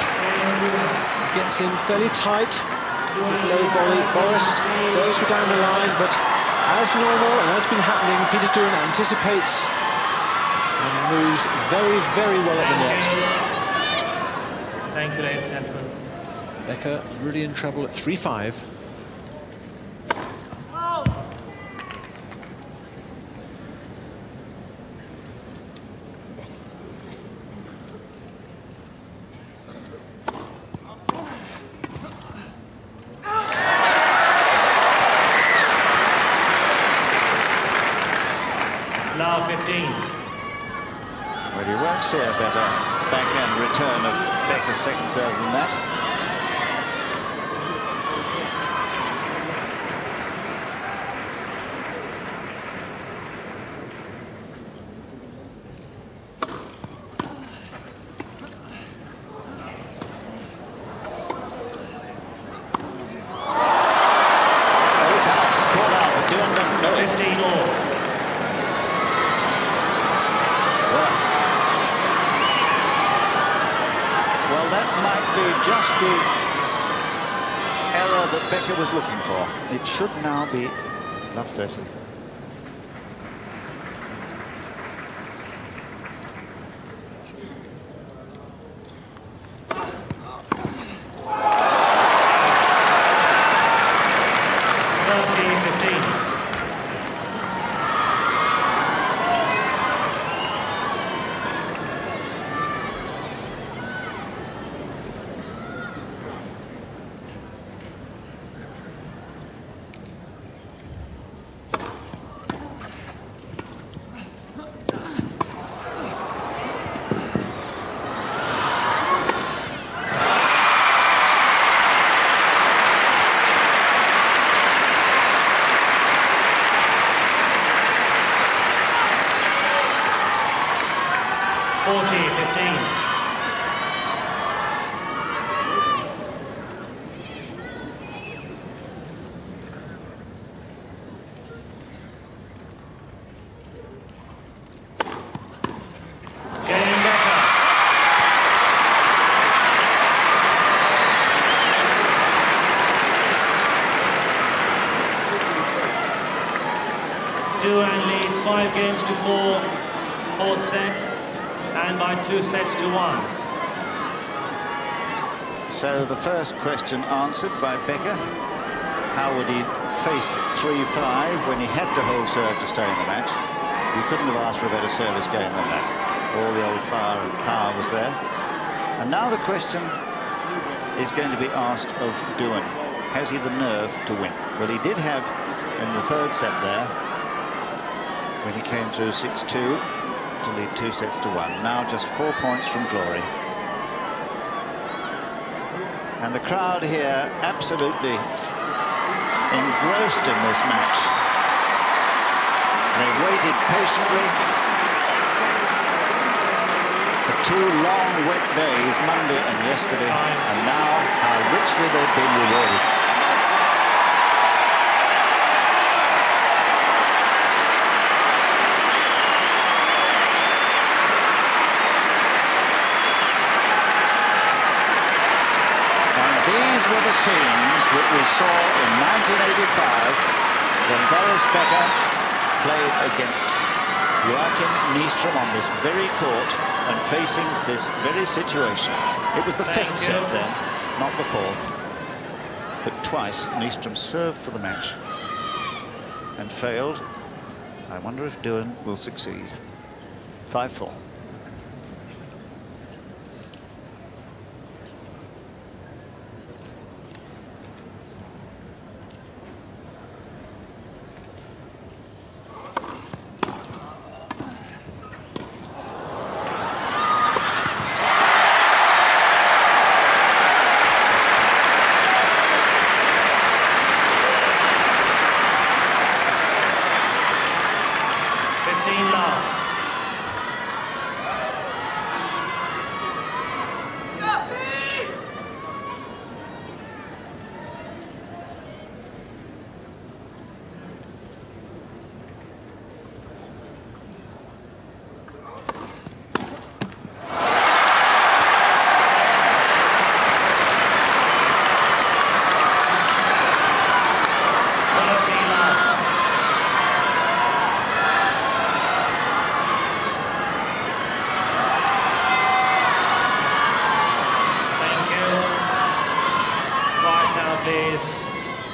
Gets in fairly tight. Low volley. Boris goes for down the line, but as normal and has been happening, Peter Doohan anticipates and moves very, very well at the net. Thank you, ladies and gentlemen. Becker really in trouble at 3-5. Well, you won't see a better backhand return of Becker's second serve than that. the error that Becker was looking for. It should now be love 30. Doohan leads 5 games to 4, fourth set, and by 2 sets to 1. So the first question answered by Becker. How would he face 3-5 when he had to hold serve to stay in the match? You couldn't have asked for a better service game than that. All the old fire and power was there. And now the question is going to be asked of Doohan. Has he the nerve to win? Well, he did have in the third set there, when he came through 6-2 to lead 2 sets to 1. Now just 4 points from glory. And the crowd here absolutely engrossed in this match. They waited patiently for 2 long wet days, Monday and yesterday, and now how richly they've been rewarded. These were the scenes that we saw in 1985 when Boris Becker played against Joachim Nystrom on this very court and facing this very situation. It was the 5th set then, not the 4th. But twice Nystrom served for the match and failed. I wonder if Doohan will succeed. 5-4.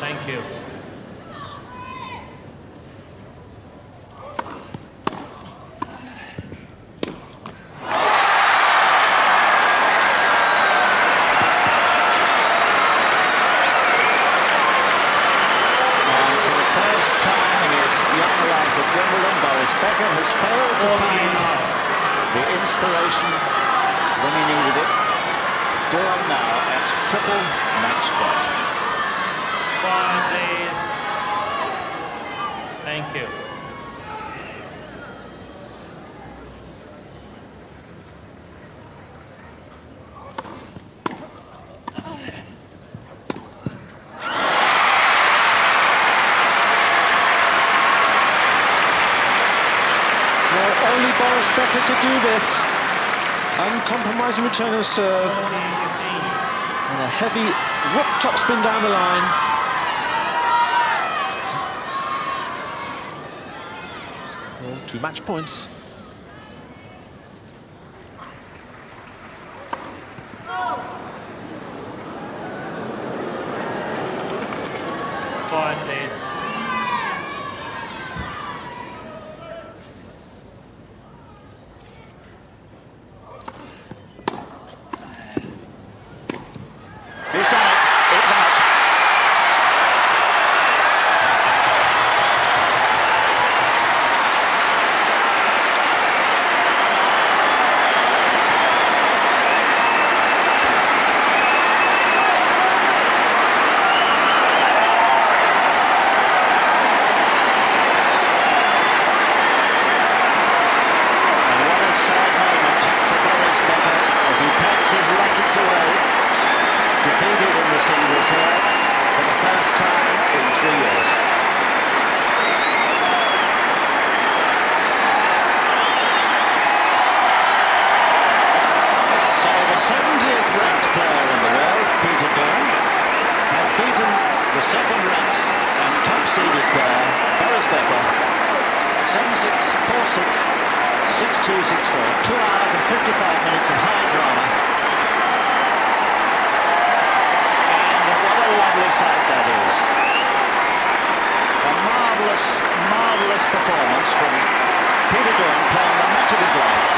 Thank you. Wimbledon, Boris Becker has failed to find the inspiration when he needed it. Doohan now at triple match point. Quiet, please. Thank you. Only Boris Becker could do this. Uncompromising return of serve. And a heavy whip topspin down the line. Well, 2 match points. Point, please. He's done it. It's out. Defeated in the singles here for the first time in 3 years. So the 70th ranked player in the world, Peter Doohan, has beaten the second ranked and top seeded player, Boris Becker, 7-6, 4-6, 6-2, 6-4. 2 hours and 55 minutes of high drama. Lovely sight that is. A marvellous, marvellous performance from Peter Doohan, playing the match of his life.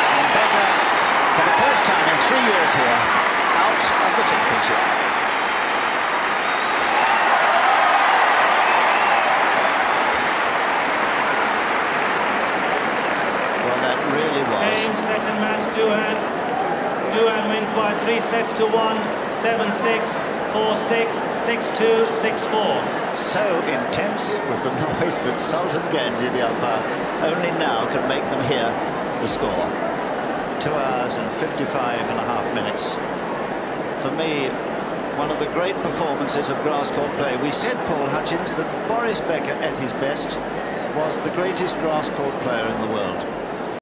And Becker, for the first time in 3 years here, out of the championship. Well, that really was. Game, set and match, Doohan. Doohan wins by 3 sets to 1, 7-6. 4-6, 6-2, 6-4. So intense was the noise that Sultan Ganji, the umpire, only now can make them hear the score. 2 hours and 55.5 minutes. For me, one of the great performances of grass court play. We said, Paul Hutchins, that Boris Becker at his best was the greatest grass court player in the world.